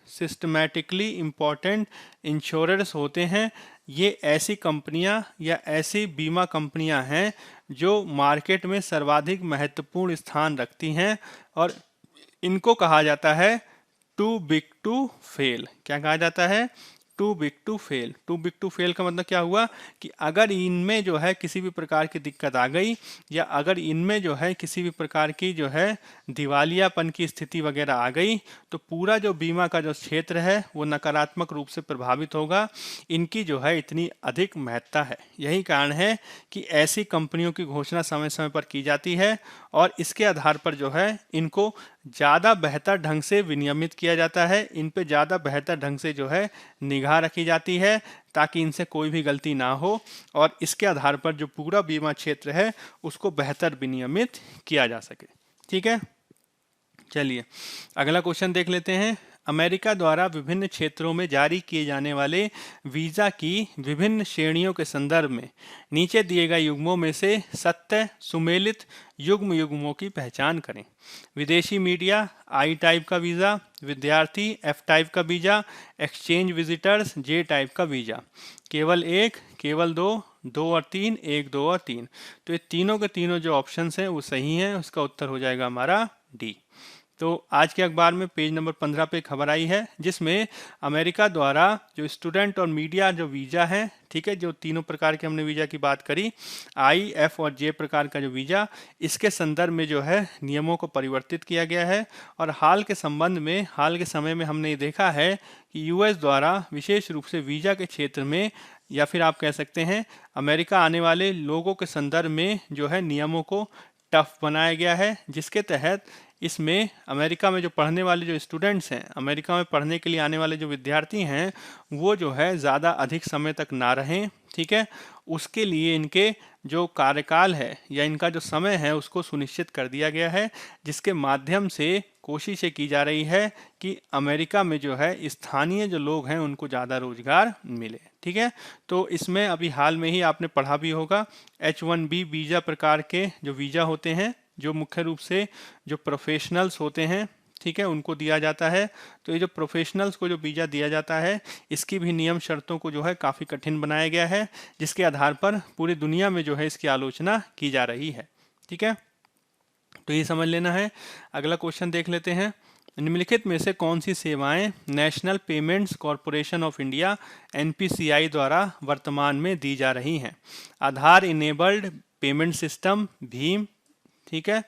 सिस्टमैटिकली इम्पॉर्टेंट इंश्योरर्स होते हैं, ये ऐसी कंपनियां या ऐसी बीमा कंपनियां हैं जो मार्केट में सर्वाधिक महत्वपूर्ण स्थान रखती हैं और इनको कहा जाता है टू बिग टू फेल। क्या कहा जाता है? Too big to fail. Too big to fail का मतलब क्या हुआ कि अगर इनमें जो है किसी भी प्रकार की दिक्कत आ गई या अगर इनमें जो है किसी भी प्रकार की जो है दिवालियापन की स्थिति वगैरह आ गई तो पूरा जो बीमा का जो क्षेत्र है वो नकारात्मक रूप से प्रभावित होगा। इनकी जो है इतनी अधिक महत्ता है। यही कारण है कि ऐसी कंपनियों की घोषणा समय समय पर की जाती है और इसके आधार पर जो है इनको ज़्यादा बेहतर ढंग से विनियमित किया जाता है, इन पे ज़्यादा बेहतर ढंग से जो है निगाह रखी जाती है ताकि इनसे कोई भी गलती ना हो और इसके आधार पर जो पूरा बीमा क्षेत्र है उसको बेहतर विनियमित किया जा सके। ठीक है, चलिए अगला क्वेश्चन देख लेते हैं। अमेरिका द्वारा विभिन्न क्षेत्रों में जारी किए जाने वाले वीज़ा की विभिन्न श्रेणियों के संदर्भ में नीचे दिए गए युग्मों में से सत्य सुमेलित युग्मों की पहचान करें। विदेशी मीडिया I टाइप का वीज़ा, विद्यार्थी F टाइप का visa, exchange visitors J type का वीज़ा। केवल 1, केवल 2, 2 और 3, 1, 2 और 3। तो ये तीनों के तीनों जो ऑप्शंस हैं वो सही हैं। उसका उत्तर हो जाएगा हमारा D। तो आज के अखबार में पेज नंबर 15 पे खबर आई है जिसमें अमेरिका द्वारा जो स्टूडेंट और मीडिया जो वीज़ा है, ठीक है, जो तीनों प्रकार के हमने वीज़ा की बात करी, I, F और J प्रकार का जो वीज़ा, इसके संदर्भ में जो है नियमों को परिवर्तित किया गया है। और हाल के समय में हमने ये देखा है कि US द्वारा विशेष रूप से वीज़ा के क्षेत्र में या फिर आप कह सकते हैं अमेरिका आने वाले लोगों के संदर्भ में जो है नियमों को टफ बनाया गया है, जिसके तहत इसमें अमेरिका में जो पढ़ने वाले जो स्टूडेंट्स हैं, अमेरिका में पढ़ने के लिए आने वाले जो विद्यार्थी हैं, वो जो है ज़्यादा अधिक समय तक ना रहें। ठीक है, उसके लिए इनके जो कार्यकाल है या इनका जो समय है उसको सुनिश्चित कर दिया गया है, जिसके माध्यम से कोशिश ये की जा रही है कि अमेरिका में जो है स्थानीय जो लोग हैं उनको ज़्यादा रोजगार मिले। ठीक है, तो इसमें अभी हाल में ही आपने पढ़ा भी होगा H1B वीज़ा प्रकार के जो वीज़ा होते हैं जो मुख्य रूप से जो प्रोफेशनल्स होते हैं, ठीक है, उनको दिया जाता है। तो ये जो प्रोफेशनल्स को जो वीज़ा दिया जाता है इसकी भी नियम शर्तों को जो है काफ़ी कठिन बनाया गया है, जिसके आधार पर पूरी दुनिया में जो है इसकी आलोचना की जा रही है। ठीक है, तो ये समझ लेना है। अगला क्वेश्चन देख लेते हैं। निम्नलिखित में से कौन सी सेवाएं National Payments Corporation of India NPCI द्वारा वर्तमान में दी जा रही हैं? आधार इनेबल्ड पेमेंट सिस्टम भीम, ठीक है,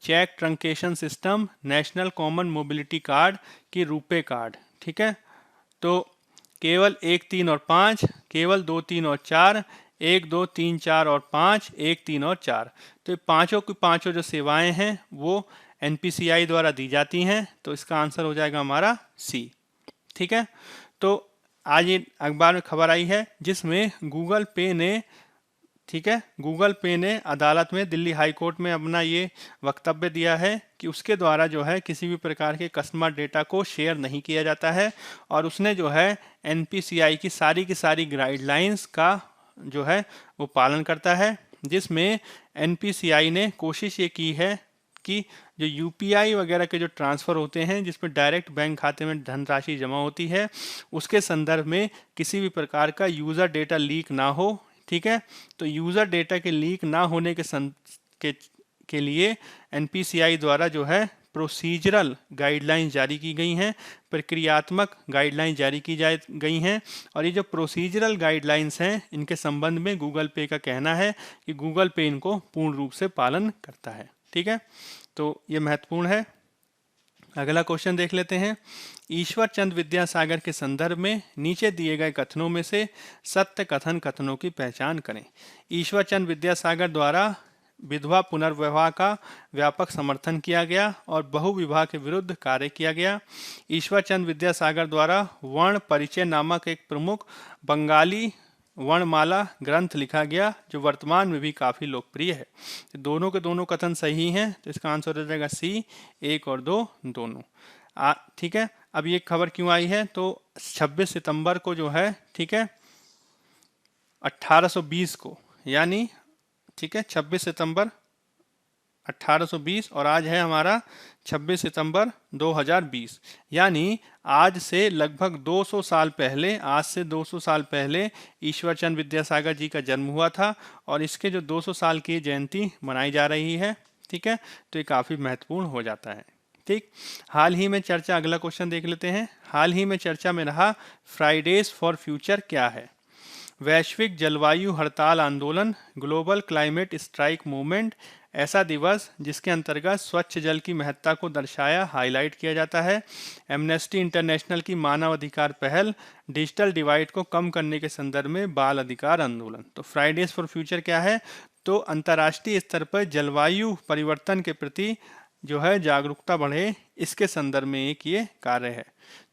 cheque truncation system, national common mobility card की रुपे कार्ड। ठीक है, तो केवल 1, 3 और 5, केवल 2, 3 और 4, 1, 2, 3, 4 और 5, 1, 3 और 4। तो ये पांचों की पांचों जो सेवाएं हैं वो NPCI द्वारा दी जाती हैं। तो इसका आंसर हो जाएगा हमारा C। ठीक है, तो आज ये अखबार में खबर आई है जिसमें गूगल पे ने, ठीक है, गूगल पे ने अदालत में दिल्ली हाई कोर्ट में अपना ये वक्तव्य दिया है कि उसके द्वारा जो है किसी भी प्रकार के कस्टमर डेटा को शेयर नहीं किया जाता है और उसने जो है NPCI की सारी गाइडलाइंस का जो है वो पालन करता है, जिसमें NPCI ने कोशिश ये की है कि जो UPI वगैरह के जो ट्रांसफ़र होते हैं जिसमें डायरेक्ट बैंक खाते में धनराशि जमा होती है उसके संदर्भ में किसी भी प्रकार का यूज़र डेटा लीक ना हो। ठीक है, तो यूज़र डेटा के लीक ना होने के लिए NPCI द्वारा जो है प्रोसीजरल गाइडलाइंस जारी की गई हैं, प्रक्रियात्मक गाइडलाइंस जारी की गई हैं। और ये जो प्रोसीजरल गाइडलाइंस हैं, इनके संबंध में गूगल पे का कहना है कि गूगल पे इनको पूर्ण रूप से पालन करता है। ठीक है, तो ये महत्वपूर्ण है। अगला क्वेश्चन देख लेते हैं। ईश्वर चंद विद्यासागर के संदर्भ में नीचे दिए गए कथनों में से सत्य कथन कथनों की पहचान करें। ईश्वर चंद विद्यासागर द्वारा विधवा पुनर्विवाह का व्यापक समर्थन किया गया और बहुविवाह के विरुद्ध कार्य किया गया। ईश्वर चंद विद्यासागर द्वारा वर्ण परिचय नामक एक प्रमुख बंगाली वर्णमाला ग्रंथ लिखा गया, जो वर्तमान में भी काफ़ी लोकप्रिय है। तो दोनों के दोनों कथन सही हैं, तो इसका आंसर हो जाएगा सी, 1 और 2 दोनों। ठीक है, अब ये खबर क्यों आई है, तो 26 सितंबर को जो है, ठीक है, 1820 को, यानी ठीक है 26 सितंबर 1820 और आज है हमारा 26 सितंबर 2020, यानी आज से लगभग 200 साल पहले, आज से 200 साल पहले ईश्वर चंद विद्यासागर जी का जन्म हुआ था और इसके जो 200 साल की जयंती मनाई जा रही है। ठीक है, तो ये काफ़ी महत्वपूर्ण हो जाता है। ठीक, हाल ही में चर्चा, अगला क्वेश्चन देख लेते हैं। हाल ही में चर्चा में रहा फ्राइडेज फॉर फ्यूचर क्या है? वैश्विक जलवायु हड़ताल आंदोलन, ग्लोबल क्लाइमेट स्ट्राइक मूवमेंट, ऐसा दिवस जिसके अंतर्गत स्वच्छ जल की महत्ता को दर्शाया, हाईलाइट किया जाता है। एमनेस्टी इंटरनेशनल की मानव अधिकार पहल, डिजिटल डिवाइड को कम करने के संदर्भ में बाल अधिकार आंदोलन। तो फ्राइडेज फॉर फ्यूचर क्या है, तो अंतर्राष्ट्रीय स्तर पर जलवायु परिवर्तन के प्रति जो है जागरूकता बढ़े, इसके संदर्भ में एक ये कार्य है।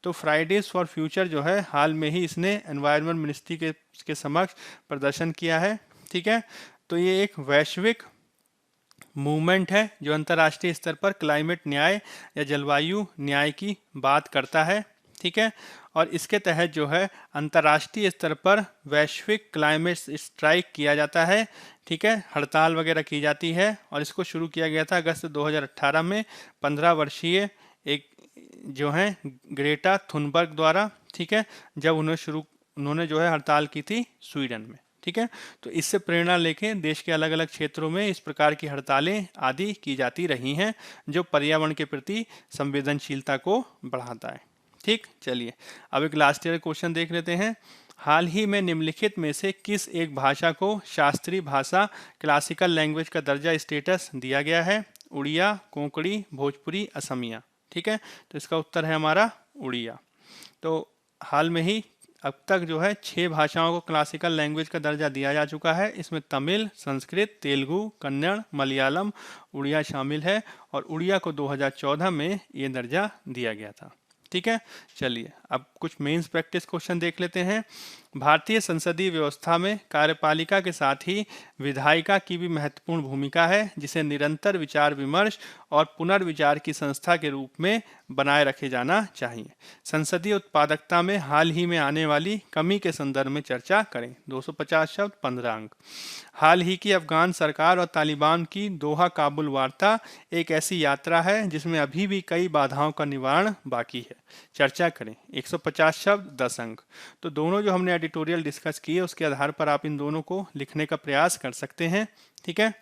तो फ्राइडेज फॉर फ्यूचर जो है हाल में ही इसने एनवायरनमेंट मिनिस्ट्री के समक्ष प्रदर्शन किया है। ठीक है, तो ये एक वैश्विक मूवमेंट है जो अंतर्राष्ट्रीय स्तर पर क्लाइमेट न्याय या जलवायु न्याय की बात करता है। ठीक है, और इसके तहत जो है अंतर्राष्ट्रीय स्तर पर वैश्विक क्लाइमेट स्ट्राइक किया जाता है। ठीक है, हड़ताल वगैरह की जाती है और इसको शुरू किया गया था अगस्त 2018 में 15 वर्षीय एक जो है ग्रेटा थुनबर्ग द्वारा। ठीक है, जब उन्होंने जो है हड़ताल की थी स्वीडन में। ठीक है, तो इससे प्रेरणा लेके देश के अलग अलग क्षेत्रों में इस प्रकार की हड़तालें आदि की जाती रही हैं, जो पर्यावरण के प्रति संवेदनशीलता को बढ़ाता है। ठीक, चलिए अब एक लास्ट ईयर क्वेश्चन देख लेते हैं। हाल ही में निम्नलिखित में से किस एक भाषा को शास्त्रीय भाषा क्लासिकल लैंग्वेज का दर्जा स्टेटस दिया गया है? उड़िया, कोंकणी, भोजपुरी, असमिया। ठीक है, तो इसका उत्तर है हमारा उड़िया। तो हाल में ही अब तक जो है 6 भाषाओं को क्लासिकल लैंग्वेज का दर्जा दिया जा चुका है। इसमें तमिल, संस्कृत, तेलुगु, कन्नड़, मलयालम, उड़िया शामिल है और उड़िया को 2014 में ये दर्जा दिया गया था। ठीक है, चलिए अब कुछ मेंस प्रैक्टिस क्वेश्चन देख लेते हैं। भारतीय संसदीय व्यवस्था में कार्यपालिका के साथ ही विधायिका की भी महत्वपूर्ण भूमिका है, जिसे निरंतर विचार विमर्श और पुनर्विचार की संस्था के रूप में बनाए रखे जाना चाहिए। संसदीय उत्पादकता में हाल ही में आने वाली कमी के संदर्भ में चर्चा करें। 250 शब्द, 15 अंक। हाल ही की अफगान सरकार और तालिबान की दोहा काबुल वार्ता एक ऐसी यात्रा है जिसमें अभी भी कई बाधाओं का निवारण बाकी है। चर्चा करें। 150 शब्द, 10 अंक। तो दोनों जो हमने एडिटोरियल डिस्कस किए उसके आधार पर आप इन दोनों को लिखने का प्रयास कर सकते हैं। ठीक है,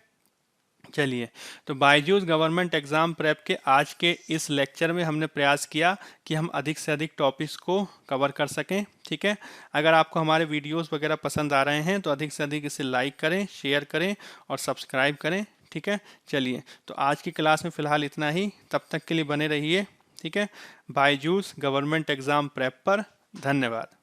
चलिए तो बायजूस गवर्नमेंट एग्जाम प्रेप के आज के इस लेक्चर में हमने प्रयास किया कि हम अधिक से अधिक टॉपिक्स को कवर कर सकें। ठीक है, अगर आपको हमारे वीडियोस वगैरह पसंद आ रहे हैं तो अधिक से अधिक इसे लाइक करें, शेयर करें और सब्सक्राइब करें। ठीक है, चलिए तो आज की क्लास में फ़िलहाल इतना ही। तब तक के लिए बने रहिए। ठीक है, बायजूस गवर्नमेंट एग्जाम प्रेप पर। धन्यवाद।